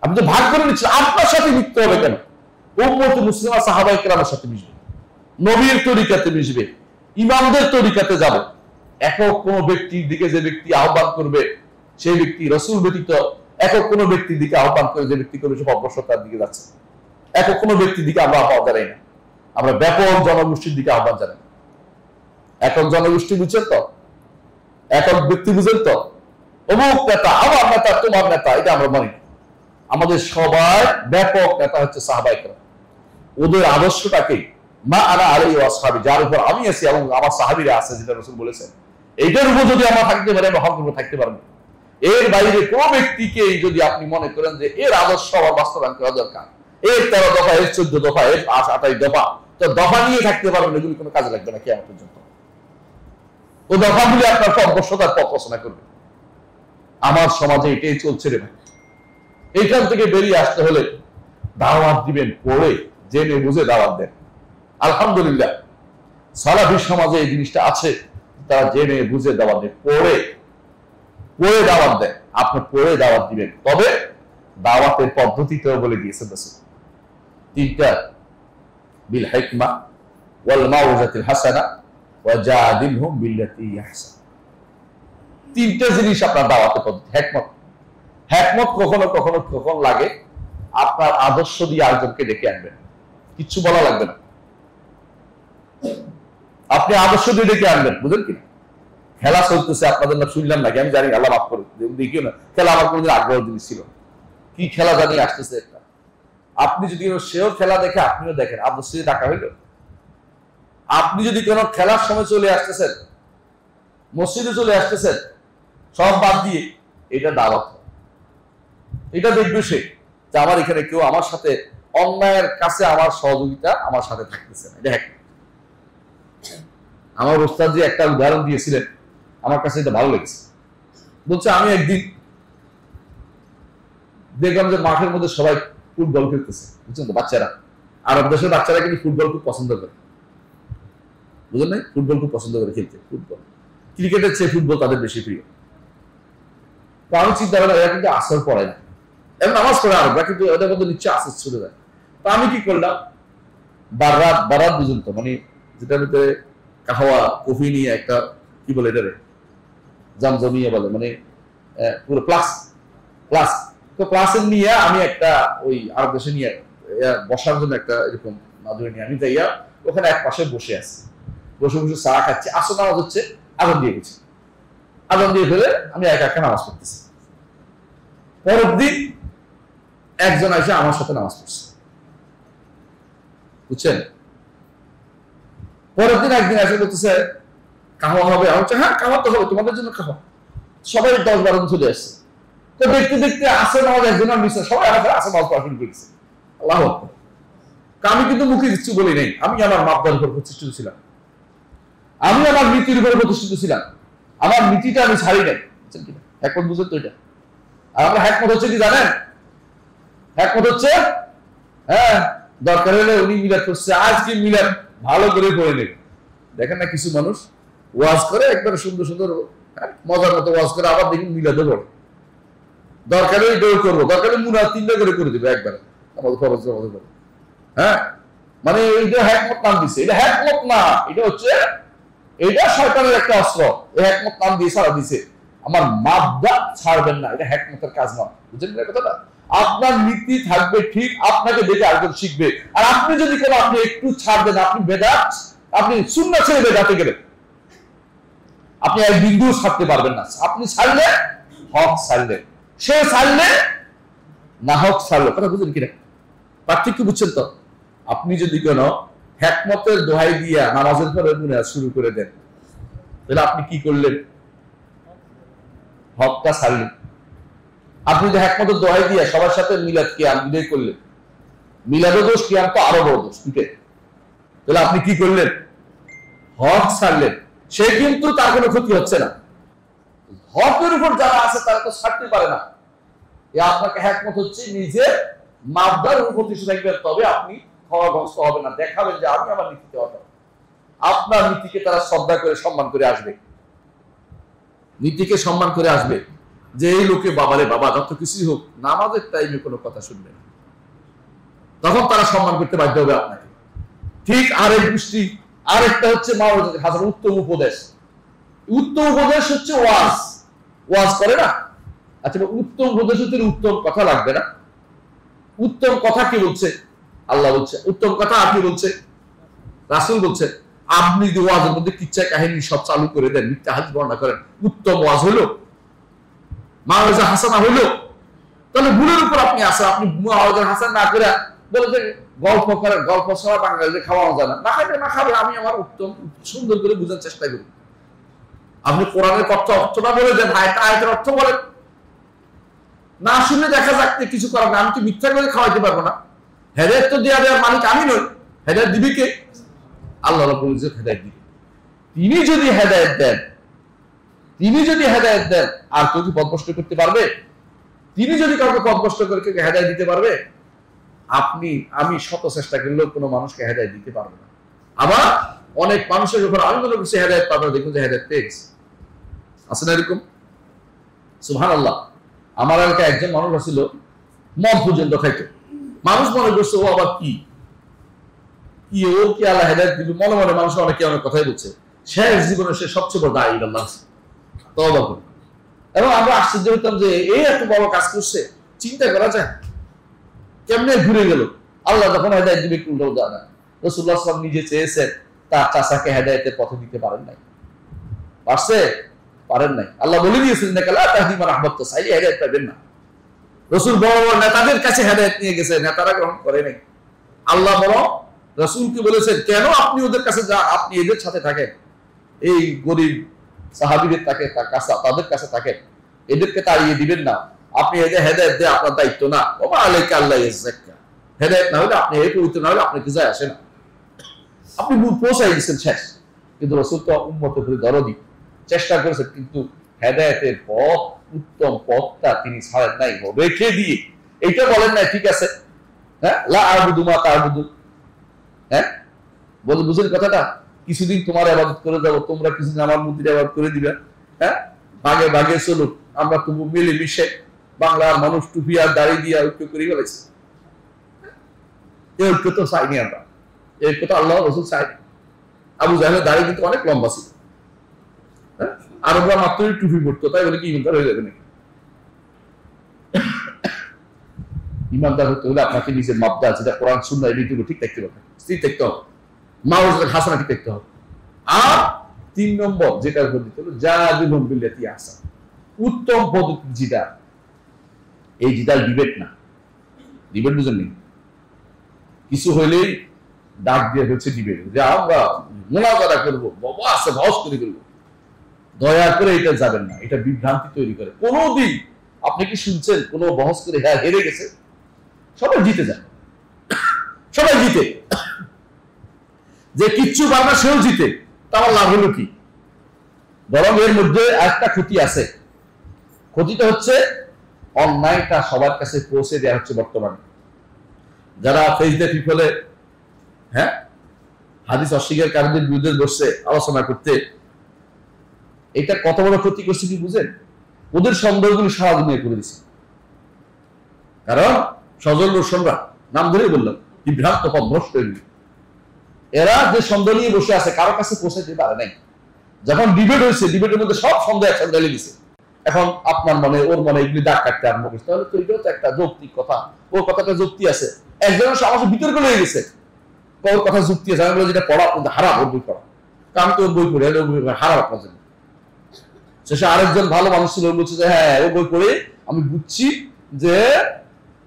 আপনি তো ভাগ করে নিচ্ছেন, আপনার সাথে মিশতে হবে কেন? উম্মতে মুসলিমা সাহাবায়ে কেরামের সাথে মিশবে, নবীর তরিকাতে মিশবে, ইমামদের তরিকাতে যাবে। একক কোন ব্যক্তির দিকে যে ব্যক্তি আহ্বান করবে সেই ব্যক্তি রাসূল ব্যতীত একক কোন ব্যক্তির দিকে আহ্বান করে যে ব্যক্তি করবে সে অগ্রসরতার দিকে যাচ্ছে। একক কোন ব্যক্তির দিকে আমরা আহ্বান জানাই না, আমরা ব্যাপক জনগোষ্ঠীর দিকে আহ্বান জানাই। একক জনগোষ্ঠী বুঝছেন তো, একক ব্যক্তি বুঝেন তো, অমুক নেতা আমার নেতা তোমার নেতা, এটা আমরা মানি। আমাদের সবার ব্যাপক নেতা হচ্ছে সাহাবায়ে কেরাম, ওদের আদর্শটাকে মা আনা আলাইহি ওয়া আসহাবি, যার উপর আমি আছি এবং আমার সাহাবীরা আছে, যেটা রাসূল বলেছেন, এইটার উপর যদি আমরা থাকতে পারি আমরা হক উপর থাকতে পারবো। এর বাইরে কোন ব্যক্তিকে যদি আপনি মনে করেন যে এর আদর্শ আমার বাস্তবায়ন করা দরকার, এর 13 দফা, এর 14 দফা, এর 28 দফা, তো দফা নিয়ে থাকতে পারবেন, এগুলি কোনো কাজে লাগবে না কিয়ামত পর্যন্ত। ও দফাগুলি আপনার অগ্রসরতার পথ রচনা করবে। আমার সমাজে এটাই চলছে রে ভাই। এইখান থেকে বেরিয়ে আসতে হলে দাওয়াত দিবেন, পড়ে জেনে বুঝে দাওয়াত দেন। আলহামদুলিল্লাহ সালাফি সমাজে এই জিনিসটা আছে, তারা জেনে বুঝে দাওয়াত দেন, পড়ে দাওয়াত দেন। আপনি পড়ে দাওয়াত দিবেন, তবে দাওয়াতের পদ্ধতিতেও বলে দিয়েছেন রাসূল তিনটা, বিল হিকমা ওয়াল মাউযাতিল হাসানা ওয়া জাদিলহুম বিল্লাতী আহসান। তিনটা জিনিস আপনার দাওয়াতের পদ্ধতি। হিকমত কখনো লাগে আপনার আদর্শ দিয়ে আরেকজনকে ডেকে আনবেন, কিচ্ছু বলা লাগবে না, আপনি আদর্শ দিয়ে ডেকে আনবেন। বুঝলেন কি? খেলা চলতেছে আপনাদের না, শুনলাম নাকি আমি জানি, আল্লাহ মাফ করে দেখিও না, খেলা আমার কোনদিন আগ্রহ জিনিস ছিল, কি খেলা জানি আসতেছে একটা, আপনি যদি সেও খেলা দেখে আপনিও দেখেন, আদর্শ দিয়ে ডাকা হইল। আপনি যদি কোনো খেলার সময় চলে আসতেছেন, মসজিদে চলে আসতেছেন, সব বাদ দিয়ে এটা দাওয়াত, এটা দেখবে সে যে আমার এখানে কেউ আমার সাথে অন্যায়ের কাছে আমার সহযোগিতা আমার সাথে থাকতেছে না। দেখ, আমার ওস্তাদ যে একটা উদাহরণ দিয়েছিলেন আমার কাছে এটা ভালো লেগেছে। বলছে আমি একদিন দেখলাম যে মাঠের মধ্যে সবাই ফুটবল খেলতেছে, বুঝছেন তো, বাচ্চারা, আরব দেশের বাচ্চারা কিন্তু ফুটবল খুব পছন্দ করে, বুঝলেন না, ফুটবল খুব পছন্দ করে খেলতে, ফুটবল, ক্রিকেটের চেয়ে ফুটবল তাদের বেশি প্রিয়। তো আমি চিন্তা করলাম এরা কিন্তু আসর পড়ে না, এমন নামাজ পড়ে আরবরা, কিন্তু ওদের মধ্যে নিচ্ছে আসর ছুটে যায়। তো আমি কি করলাম, বারাত বুঝুন তো, মানে যেটার ভিতরে কাহওয়া কফি নিয়ে একটা কি বলে এটারে জামজমিয়া বলে, মানে পুরো প্লাস তো প্লাসের নিয়ে আমি একটা ওই আরব দেশে নিয়ে বসার জন্য একটা এরকম মাদুরে নিয়ে আমি যাইয়া ওখানে এক পাশে বসে আছি, বসে চা খাচ্ছি, আসর নামাজ হচ্ছে, আজান দিয়ে গেছি, আজান দিয়ে ফেলে আমি একা নামাজ পড়তেছি। পরের দিন একজন এসে আমার সাথে নামাজ পড়ছে, বুঝছেন, পরের দিন একদিন এসে বলতেছে কাহওয়া হবে, আমি বলছি হ্যাঁ কাহওয়া তো হবে, তোমাদের জন্য কাহওয়া। সবাই 10-12 জন চলে আসছে। তো দেখতে দেখতে আসর নামাজ একজন আর মিশে সবাই আমার আসর নামাজ পড়া শুরু করেছে। আল্লাহু আকবার। আমি কিন্তু মুখে কিছু বলি নাই, আমি আমার মাপদার উপর প্রতিষ্ঠিত ছিলাম, আমি আমার নীতির উপর প্রতিষ্ঠিত ছিলাম, আমার নীতিটা আমি ছাড়ি নাই। এখন বুঝেন তো এটা। আর আমার হ্যাকমত হচ্ছে কি জানেন, একমত হচ্ছে, হ্যাঁ দরকার হলে উনি মিলাদ করছে, আজকে মিলাদ ভালো করে পড়ে নেবে। দেখেন না কিছু মানুষ ওয়াজ করে একবারে সুন্দর সুন্দর মজার মতো ওয়াজ করে, আবার দেখুন মিলাদও পড়ে। দরকার হলে এটাও করবো, দরকার হলে মুনাদ 3টা করে দিবে একবারে আমাদের খরচ করে। হ্যাঁ মানে এইটা হ্যাকমত নাম দিছে, এটা হ্যাকমত না, এটা হচ্ছে এটা শয়তানের একটা অস্ত্র। এই হ্যাকমত নাম দিয়ে সারা দিছে, আমার মাবদা ছাড়বেন না, এটা হ্যাকমতের কাজ নয়। বুঝলেন না কথাটা? আপনার নীতি থাকবে ঠিক, আপনাকে দেখে আরেকজন শিখবে। আর আপনি যদি কোনো আপনি একটু ছাড় দেন, আপনি বেদাত, আপনি সুন্নাহ ছেড়ে বেদাতে গেলেন, আপনি এক বিন্দু ছাড়তে পারবেন না। আপনি ছাড়লে হক ছাড়লে, সে ছাড়লে না হক ছাড়লো। কথা বুঝলেন কিনা? পার্থক্য বুঝছেন তো? আপনি যদি কোন হ্যাকমতের দোহাই দিয়া নামাজের পরে মুনাজাত শুরু করে দেন, তাহলে আপনি কি করলেন? হকটা ছাড়লেন। আপনি যদি হ্যাকমতের দোহাই দিয়া সবার সাথে মিলাদ কিয়াম বিদায় করলেন, মিলাদ দোষ কিয়াম তো আরো বড় দোষ, তাহলে আপনি কি করলেন? হক ছাড়লেন। সে কিন্তু তার কোনো ক্ষতি হচ্ছে না। হকের উপর যারা আছে তারা তো ছাড়তে পারে না। আপনাকে হ্যাকমত হচ্ছে নিজের মাবদার উপর প্রতিষ্ঠা থাকবেন, তবে আপনি ক্ষমাগ্রস্ত হবে না। দেখাবেন যে আমি আমার নীতিতে অটল। আপনার নীতিকে তারা শ্রদ্ধা করে সম্মান করে আসবে, নীতিকে সম্মান করে আসবে যে এই লোকে বাবারে বাবা যত কিছুই হোক নামাজের টাইমে কোনো কথা শুনবে না, তখন তারা সম্মান করতে বাধ্য হবে আপনাকে। ঠিক আরেক দৃষ্টি, আরেকটা হচ্ছে মাওলানা হাসান উত্তম উপদেশ। উত্তম উপদেশ হচ্ছে ওয়াজ, ওয়াজ করে না। আচ্ছা উত্তম উপদেশ হচ্ছে উত্তম কথা লাগবে না। উত্তম কথা কি বলছে? আল্লাহ বলছে। উত্তম কথা আপনি বলছে, রাসূল বলছে। আপনি যদি ওয়াজের মধ্যে কিচ্ছা কাহিনী সব চালু করে দেন, মিথ্যা হাদিস বর্ণনা করেন, উত্তম ওয়াজ হলো? মাওলানা হাসানা হলো? তাহলে ভুলের উপর আপনি আসেন। আপনি মাওলানা হাসান না করে বলে যে গল্প করেন, গল্প ছাড়া বাঙালিদের খাওয়ানো যায় না, না খাবে না খাবে, আমি আমার উত্তম সুন্দর করে বোঝার চেষ্টা করি। আপনি কোরআনের অর্থটা বলে দেন, আয়াতের অর্থ বলেন। না শুনে দেখা যাক কিছু করার না, আমি কি মিথ্যা করে খাওয়াইতে পারবো না? হেদায়েত তো দেওয়ার মালিক আমি নই, হেদায়েত দিবি কে? আল্লাহ রাব্বুল ইজ্জত হেদায়েত দিবেন। তিনি যদি হেদায়েত দেন, তিনি যদি হেদায়েত দেন, আর কেউ কি পথভ্রষ্ট করতে পারবে? তিনি যদি কাউকে পথভ্রষ্ট করে কেউ হেদায়েত দিতে পারবে? আপনি আমি শত চেষ্টা করলেও কোনো মানুষকে হেদায়েত দিতে পারবো না। আবার অনেক মানুষের উপর আমি মনে করছি হেদায়েত পাবে, দেখুন যে হেদায়েত পেয়েছে। আছে না এরকম? সুবহানাল্লাহ। আমার এলাকায় একজন মানুষ ছিল, মদ পর্যন্ত খাইতো। মানুষ মনে করছে ও আবার কি কি ও কি আল্লাহ হেদায়েত দিল। মনে মনে মানুষ অনেকে অনেক কথাই বলছে। শেষ জীবনে সে সবচেয়ে বড় দায়ী আল্লাহ তওবা করে। এবং আমরা আশ্চর্য হতাম যে এই এত বড় কাজ করছে, চিন্তা করা যায় কেমনে ঘুরে গেল। আল্লাহ যখন হেদায়েত দিবে কোনটাও জানা। রাসূলুল্লাহ সাল্লাল্লাহু আলাইহি ওয়াসাল্লাম নিজে চেয়েছেন, তার চাচাকে হেদায়েতের পথে দিতে পারেন নাই। পারছে? পারেন নাই। আল্লাহ বলে দিয়েছেন না কালা তাহদি মান আহবাবতা, চাইলে হেদায়েত পাবেন না। রাসূল বড় বড় নেতাদের কাছে হেদায়েত নিয়ে গেছে, নেতারা গ্রহণ করে নাই। আল্লাহ বড় রাসূলকে বলেছেন কেন আপনি ওদের কাছে যান, আপনি এদের সাথে থাকেন, এই গরিব সাহাবীদের তাদের কাছে থাকেন, এদেরকে তাড়িয়ে দিবেন না। আপনি এদের হেদায়েত দেয়া আপনার দায়িত্ব না। ওমা আলাইকা আল্লাহ ইয়াযাক্কা, হেদায়েত না হলে আপনি এই পবিত্র না হলে আপনি কি যায় আসে না। আপনি পৌঁছাই দিচ্ছেন শেষ। কিন্তু রাসূল তো উম্মতের প্রতি দরদি, চেষ্টা করেছেন, কিন্তু হেদায়েতের পথ, উত্তম পথটা তিনি ছাড়েন নাই, রেখে দিয়ে এইটা বলেন নাই ঠিক আছে, হ্যাঁ লা আবুদু মা তা'বুদুন, হ্যাঁ বলে বুঝেন কথাটা, কিছুদিন তোমার ইবাদত করে যাব, তোমরা কিছুদিন আমার মূর্তির ইবাদত করে দিবে। হ্যাঁ ভাগে ভাগে চলুন, আমরা তবু মিলে মিশে বাংলার মানুষ টুপি আর দাড়ি দিয়ে ঐক্য করে ফেলেছে। এই ঐক্য তো চাইনি আমরা, এই ঐক্য তো আল্লাহ রাসূল চাই। আবু জাহেলের দাড়ি কিন্তু অনেক লম্বা ছিল, আরবরা মাত্রই টুপি পড়তো, তাই বলে কি ইমানদার হয়ে যাবে নাকি? ইমানদার হতে হলে আপনাকে নিজের মাবদা যেটা কোরআন সুন্নাহ এই নীতিগুলো ঠিক থাকতে হবে, স্থির থাকতে হবে, মাওলানা হাসানা ঠিক থাকতে হবে। আর 3 নম্বর যেটা উপর দিতে হলো জাদিলুম বিল্লাতি আহসান, উত্তম পদ্ধতি যেটা, এই জিদাল ডিবেট না। ডিবেট বুঝেন নি? কিছু হইলেই ডাক দিয়ে হচ্ছে ডিবেট, যে আমরা মুনাজারা করবো, বাবা আছে বহস করে করবো। দয়া করে এটা যাবেন না, এটা বিভ্রান্তি তৈরি করে। কোনদিন আপনি কি শুনছেন কোন বহস করে হ্যাঁ হেরে গেছে? সবাই জিতে যায়, সবাই জিতে, যে কিচ্ছু পারে না সেও জিতে, তার লাভ হলো কি? বরং এর মধ্যে একটা ক্ষতি আছে। ক্ষতিটা হচ্ছে অন্যায়টা সবার কাছে পৌঁছে দেওয়া হচ্ছে বর্তমানে। যারা ফেসবুক পিপলে হ্যাঁ হাদিস অস্বীকারীদের বিরুদ্ধে বসছে আলোচনা করতে, এটা কত বড় ক্ষতি করছে কি বুঝেন? ওদের সন্দেহগুলি সারা দুনিয়া করে দিচ্ছে। কারণ সজল রোশনরা নাম ধরেই বললাম বিভ্রান্ত পথভ্রষ্ট, এরা যে সন্দেহ নিয়ে বসে আছে কারো কাছে পৌঁছাতে পারে নাই। যখন ডিবেট হয়েছে, ডিবেটের মধ্যে সব সন্দেহ একসাথে ঢেলে দিছে। এখন আপনার মনে ওর মনে এগুলি দাগ কাটতে আরম্ভ করছে, তাহলে তো এটাও তো একটা যৌক্তিক কথা, ওর কথাটা যুক্তি আছে। একজনের আমার বিতর্ক লেগে গেছে, ওর কথা যুক্তি আছে। আমি বলে যেটা পড়া হারাম, ওর বই পড়া, কারণ তো ওর বই পড়ে হারাম আপনার জন্য। শেষে আরেকজন ভালো মানুষ ছিল, বলছে যে হ্যাঁ ওর বই পড়ে আমি বুঝছি যে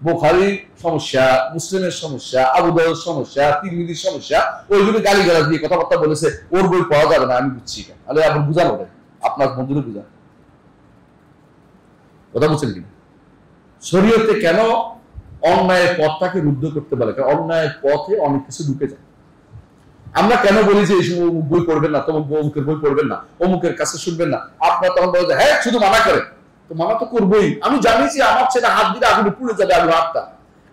বুখারীর সমস্যা, মুসলিমের সমস্যা, আবু দাউদের সমস্যা, তিরমিজির সমস্যা, ওইগুলো গালিগালাজ দিয়ে কথাবার্তা বলেছে, ওর বই পড়া যাবে না, আমি বুঝছি। তাহলে আপনি বুঝানো দেয়, আপনার বন্ধুরে বুঝান। কথা বলছেন কিনা? শরীয়তে কেন অন্যায়ের পথটাকে রুদ্ধ করতে বলে? কারণ অন্যায়ের পথে অনেক কিছু ঢুকে যায়। আমরা কেন বলি যে এই সময় বই পড়বেন না, তোমার অমুকের বই পড়বেন না, অমুকের কাছে শুনবেন না? আপনার তখন বলে হ্যাঁ শুধু মানা করে, তো মানা তো করবোই। আমি জানি যে আমার ছেলে হাত দিলে আগুনে পুড়ে যাবে, আমি হাতটা,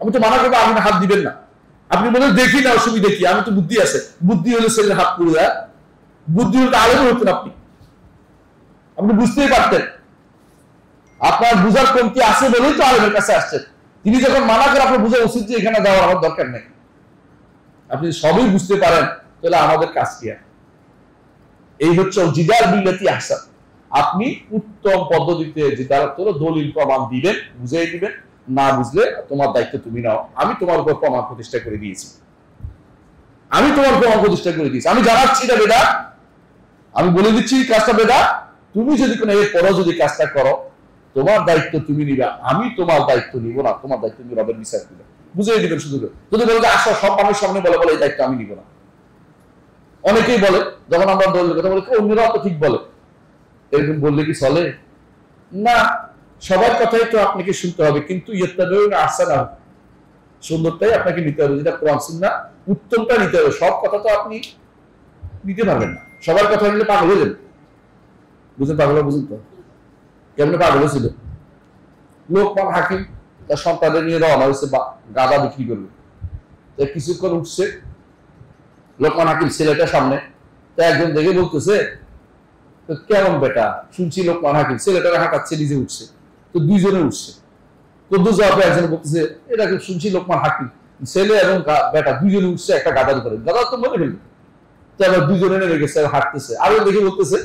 আমি তো মানা করবো আগুনে হাত দিবেন না। আপনি বলেন দেখি না, অসুবিধা দেখি, আমি তো বুদ্ধি আছে, বুদ্ধি হলে ছেলের হাত পুড়ে যায়, বুদ্ধি হলে আলেম হতেন আপনি, আপনি বুঝতেই পারতেন। আপনার বুঝার কমতি আছে বলেই তো আলেমের কাছে আসছেন। তিনি যখন মানা করে আপনার বোঝা উচিত যে এখানে যাওয়ার আমার দরকার নেই। আপনি সবই বুঝতে পারেন, তাহলে আমাদের কাজ কি? এই হচ্ছে জিদাল বিল্লাতি আহসান। আপনি উত্তম পদ্ধতিতে জিদালত করে দলিল প্রমাণ দিবেন, বুঝিয়ে দিবেন। না বুঝলে তোমার দায়িত্ব তুমি নাও, আমি তোমার উপর প্রমাণ প্রতিষ্ঠা করে দিয়েছি, আমি তোমার প্রমাণ প্রতিষ্ঠা করে দিয়েছি, আমি জানাচ্ছি এটা বেদা, আমি বলে দিচ্ছি কাজটা বেদা। তুমি যদি কোনো এর পরও যদি কাজটা করো, তোমার দায়িত্ব তুমি নিবা, আমি তোমার দায়িত্ব নিব না, তোমার দায়িত্ব তুমি রবের বিচার দিবে, বুঝিয়ে দিবেন। শুধু যদি বলে যে আসো সব মানুষের সামনে বলে বলে এই দায়িত্ব আমি নিব না। অনেকেই বলে, যখন আমরা দলের কথা বলি অন্যরা তো ঠিক বলে, এরকম বললে কি চলে? না, সবার কথাই তো আপনাকে শুনতে হবে, কিন্তু আহসানা, সুন্দরটাই আপনাকে নিতে হবে, যেটা কোরআন সুন্নাহ উত্তমটা নিতে হবে। সব কথা তো আপনি নিতে পারবেন না, সবার কথা নিলে পাগল হয়ে যাবে। বুঝেন পাগল? বুঝেন তো কেমনে পাগল হয়েছিল? লোকমান হাকিম তার সন্তানের নিয়ে রওনা হয়েছে গাদা বিক্রি করবে। কিছুক্ষণ উঠছে লোকমান হাকিম ছেলেটার সামনে, তো একজন দেখে বলতেছে কেমন বেটা, শুনছি লোকমান হাকিম ছেলেটাকে হাঁটাচ্ছে, নিজে উঠছে, তো দুইজনে উঠছে। তো দুজনে একজন বলতেছে এটাকে শুনছি লোকমান হাকিম ছেলে এবং বেটা দুইজনে উঠছে একটা গাদার উপরে, গাদা তো মনে ফেলবে, তো আবার দুইজনে নেমে গেছে, হাঁটতেছে। আরো দেখে বলতেছে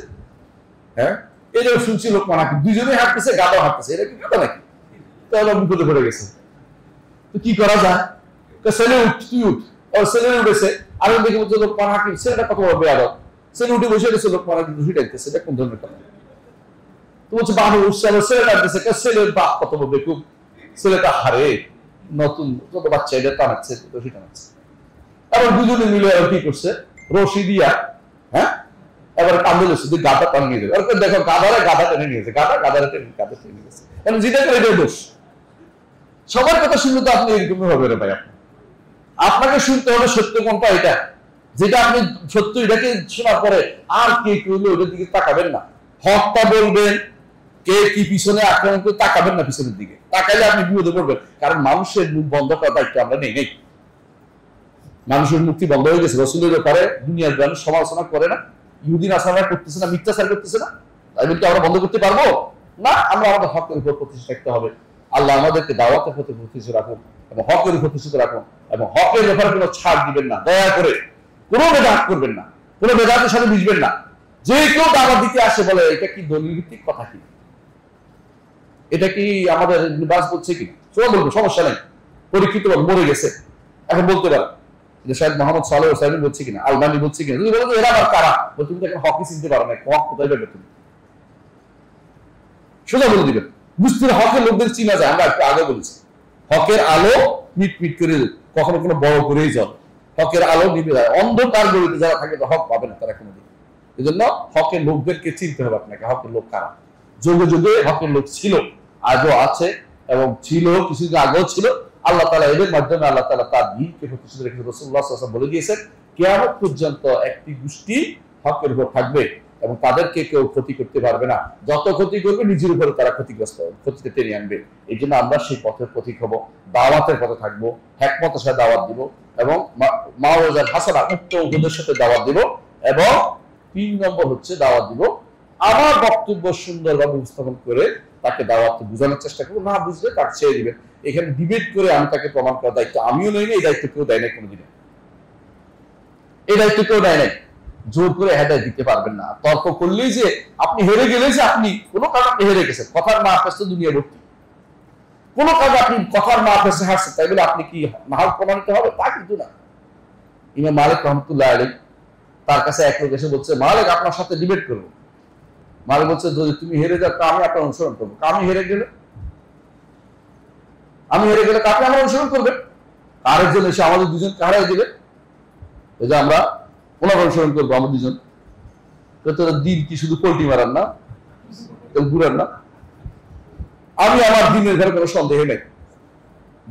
হ্যাঁ এটা শুনছি লোকমান হাকিম, দুইজনে হাঁটতেছে, গাদা হাঁটতেছে, এটা কি গাদা নাকি? তাহলে বিপদে পড়ে গেছে। তো কি করা যায়? ছেলে উঠ, তুই উঠ। আর ছেলে উঠেছে, আরো দেখে বলছে লোকমান হাকিম ছেলেটা কত বড় বেয়াদব, ছেলে উঠে বসে গেছে, লোকমান হাকিম দোষী ডাকতেছে, এটা কোন ধরনের কথা? তো বলছে বাবু উঠছে, আবার ছেলে ডাকতেছে, ছেলের বাপ কত বড় বেকুব, ছেলেটা হারে নতুন ছোট বাচ্চা, এটা টানাচ্ছে, রশি টানাচ্ছে। আবার দুজনে মিলে আর কি করছে, রশি দিয়া হ্যাঁ এবার কান্দে লইছে, গাদা টান নিয়ে যাবে। দেখো গাধারে গাদা টেনে নিয়েছে, গাধারে গাদা টেনে নিয়েছে, কারণ যেটা করে এটাই দোষ। সবার কথা শুনলে তো আপনি এরকমই হবে রে ভাই। আপনাকে শুনতে হবে সত্য কোনটা, এটা যেটা আপনি সত্য, এটাকে শোনার পরে আর কে করলো ওটার দিকে তাকাবেন না, হকটা বলবেন। কে কি পিছনে আক্রমণ করে তাকাবেন না, পিছনের দিকে তাকাইলে আপনি বিপদে পড়বেন। কারণ মানুষের মুখ বন্ধ করার দায়িত্ব আমরা নেই। মানুষের মুক্তি বন্ধ হয়ে গেছে, রসুলের ব্যাপারে দুনিয়ার মানুষ সমালোচনা করে না, ইহুদি নাসারা করতেছে না, মিথ্যাচার করতেছে না, তাই বলতে আমরা বন্ধ করতে পারবো না। আমরা আমাদের হকের উপর প্রতিষ্ঠিত থাকতে হবে। আল্লাহ আমাদেরকে দাওয়াতের প্রতি প্রতিষ্ঠিত রাখুন এবং হকের উপর প্রতিষ্ঠিত রাখুন, এবং হকের ব্যাপারে কোনো ছাড় দিবেন না, দয়া করে কোনো বেদাত করবেন না, কোনো বেদাতের সাথে মিশবেন না। যে কেউ দাওয়াত দিতে আসে বলে এটা কি দলিল ভিত্তিক কথা, কি এটা কি আমাদের নিবাস বলছে কি? বলবো সমস্যা নেই, পরীক্ষিত মরে গেছে, এখন বলতে পারো যে শাহেদ মোহাম্মদ সালেহ হোসাইন বলছে কিনা, আলবানি বলছে কিনা। যদি বলো এরা আবার কারা, তুমি তো এখন হকই চিনতে পারো না, হক কোথায় পাবে তুমি? সোজা বলে দিবেন, বুঝতে হকের লোকদের চিনা যায়। আমরা একটু আগে বলেছি হকের আলো মিট মিট করে কখনো কোনো বড় করেই চলে, হকের আলো নিভে যায়, অন্ধকার গলিতে যারা থাকে তো হক পাবে না তারা কোনোদিন। এই জন্য হকের লোকদেরকে চিনতে হবে আপনাকে, হকের লোক কারা। যুগে যুগে হকের লোক ছিল, আজও আছে, এবং ছিল কিছুদিন আগেও ছিল। আল্লাহ তাআলা এদের মাধ্যমে আল্লাহ তাআলা তার দ্বীনকে প্রতিষ্ঠিত রেখেছে। রাসূলুল্লাহ সাল্লাল্লাহু আলাইহি ওয়াসাল্লাম বলে দিয়েছেন কিয়ামত পর্যন্ত একটি গোষ্ঠী হকের উপর থাকবে, এবং তাদেরকে কেউ ক্ষতি করতে পারবে না। যত ক্ষতি করবে নিজের উপরে তারা ক্ষতিগ্রস্ত ক্ষতিতে টেনে আনবে। এই জন্য আমরা সেই পথের পথিক হব, দাওয়াতের পথে থাকবো, হিকমতের সাথে দাওয়াত দিব এবং মাওয়াজার হাসানা উত্তম উপদেশের সাথে দাওয়াত দিব। এবং 3 নম্বর হচ্ছে দাওয়াত দিব আমার বক্তব্য সুন্দরভাবে উপস্থাপন করে তাকে দাওয়াত বোঝানোর চেষ্টা করবো, না বুঝলে তাকে ছেড়ে দিবেন। এখানে ডিবেট করে আমি তাকে প্রমাণ করার দায়িত্ব আমিও নেই না, এই দায়িত্ব কেউ দেয় নাই কোনোদিনে, এই দায়িত্ব কেউ দেয় নাই। জোর করে হেদায়েত দিতে পারবেন না। তর্ক করলেই যে আপনি হেরে গেলে যে আপনি কোনো কাজ আপনি হেরে গেছেন, কথার মা ফেসে দুনিয়া ভর্তি, কোনো কাজ আপনি কথার মা ফেসে হারছেন তাই বলে আপনি কি নাহাল প্রমাণিত হবে তা কিন্তু না। ইমাম মালিক রহমতুল্লাহ আলাইহি তার কাছে এক লোক এসে বলছে, মালিক আপনার সাথে ডিবেট করবো। মালিক বলছে, যদি তুমি হেরে যাও তা আমি আপনার অনুসরণ করবো। আমি হেরে গেলে কাকে আমরা অনুসরণ করবেন? আরেকজন এসে আমাদের দুজনকে হারাই দিবে, এই যে আমরা ওনার অনুসরণ করবো আমরা দুজন। তোরা দিন কি শুধু পোল্ট্রি মারার না, ঘুরার না? আমি আমার দিনের ঘরে কোনো সন্দেহ নেই,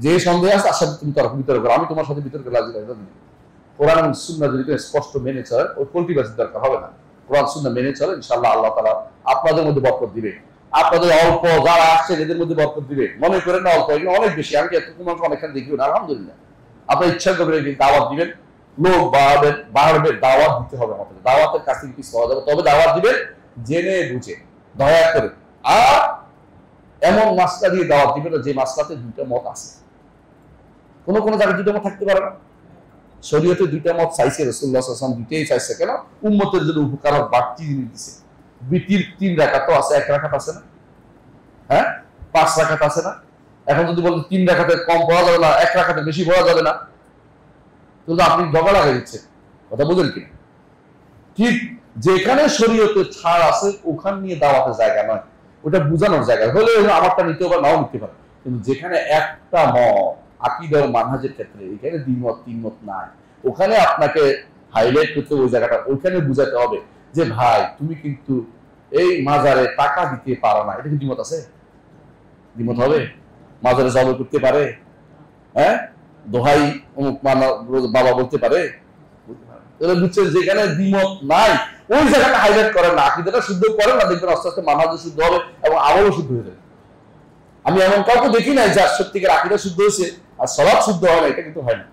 যে সন্দেহ আছে তার সাথে তুমি তর্ক বিতর্ক করো, আমি তোমার সাথে বিতর্কে রাজি নাই। কোরআন এবং সুন্নাহ যদি স্পষ্ট মেনে চলে ওই পোল্ট্রি বাজির দরকার হবে না। কোরআন সুন্নাহ মেনে চলে, ইনশাআল্লাহ আল্লাহ তাআলা আপনাদের মধ্যে বরকত দিবে। আপনাদের অল্প যারা আসছে এদের মধ্যে বরকত দিবে। মনে করেন না অল্প, এগুলো অনেক বেশি। আমি এতটুকু মানুষ অনেকখানে দেখিও না, আলহামদুলিল্লাহ। আপনার ইচ্ছা করবে দাওয়াত দিবেন, লোক বাড়বে, দাওয়াত দিতে হবে আমাদের। দাওয়াতের কাছে কিছু পাওয়া যাবে, তবে দাওয়াত দিবেন জেনে বুঝে, দয়া করে। আর এমন মাসলা দিয়ে দাওয়াত দিবেন যে মাসলাতে দুইটা মত আছে। কোন কোন জায়গায় দুইটা মত থাকতে পারে না। শরীয়তে দুইটা মত চাইছে, রাসূলুল্লাহ সাল্লাল্লাহু আলাইহি ওয়াসাল্লাম দুইটাই চাইছে। কেন? উম্মতের জন্য উপকার বাড়তি জিনিস দিছে। বিতির 3 রাকাতও আছে, 1 রাকাত আছে না? হ্যাঁ, 5 রাকাত আছে না? এখন যদি বলেন 3 রাকাতে কম পড়া যাবে না, 1 রাকাতে বেশি পড়া যাবে না, তাহলে আপনি ঝগড়া লাগিয়ে দিচ্ছেন। কথা বুঝেন কিনা? ঠিক যেখানে শরীয়তে ছাড় আছে ওখান নিয়ে দাওয়াতের জায়গা নয়, ওটা বুঝানোর জায়গা। হলে আমারটা নিতে পারে, নাও নিতে পারে, কিন্তু যেখানে একটা মত আকীদা ও মানহাজের ক্ষেত্রে এখানে দ্বিমত 3 মত নাই, ওখানে আপনাকে হাইলাইট করতে ওই জায়গাটা ওইখানে বুঝাতে হবে যে ভাই তুমি কিন্তু এই মাজারে টাকা দিতে পারো না। এটা কি দ্বিমত আছে? দ্বিমত হবে? মাজারে জব করতে পারে? হ্যাঁ, দোহাই অমুক বাবা বলতে পারে? তাহলে বুঝছেন যেখানে দ্বিমত নাই ওই জায়গাটা হাইলাইট করেন না, আকীদাটা শুদ্ধ করেন না, দেখবেন আস্তে আস্তে মানহাজ শুদ্ধ হবে এবং আমলও শুদ্ধ হয়ে যাবে। আমি এমন কাউকে দেখি নাই যার সত্যিকার আকীদা শুদ্ধ হয়েছে আর সালাত শুদ্ধ হয় না, এটা কিন্তু হয় না।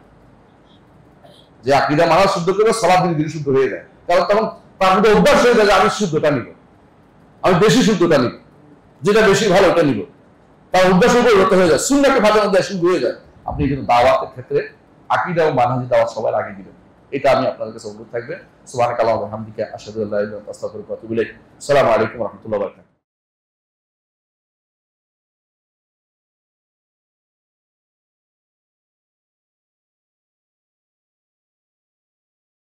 যে আকীদা মানহাজ শুদ্ধ করবে সালাত ধীরে ধীরে শুদ্ধ হয়ে যায়, কারণ তখন তার মধ্যে অভ্যাস হয়ে যায় যে আমি শুদ্ধটা নিব, আমি বেশি শুদ্ধটা নিব, যেটা বেশি ভালো ওটা নিব। তার অভ্যাস পরিবর্তন হয়ে যায়, সুন্নাহকে বাঁচানো দেয় শুদ্ধ হয়ে যায়। আপনি কিন্তু দাওয়াতের ক্ষেত্রে আকীদা ও মানহাজি দাওয়াত সবার আগে দিবেন, এটা আমি আপনাদের কাছে অনুরোধ থাকবে। সুবহানাকাল্লাহি ওয়া বিহামদিহি আশহাদু আল্লা ইলাহা ইল্লা আনতা আস্তাগফিরুকা ওয়া আতুবু ইলাইক। আসসালামু আলাইকুম ওয়া রাহমাতুল্লাহি ওয়া বারাকাতুহু।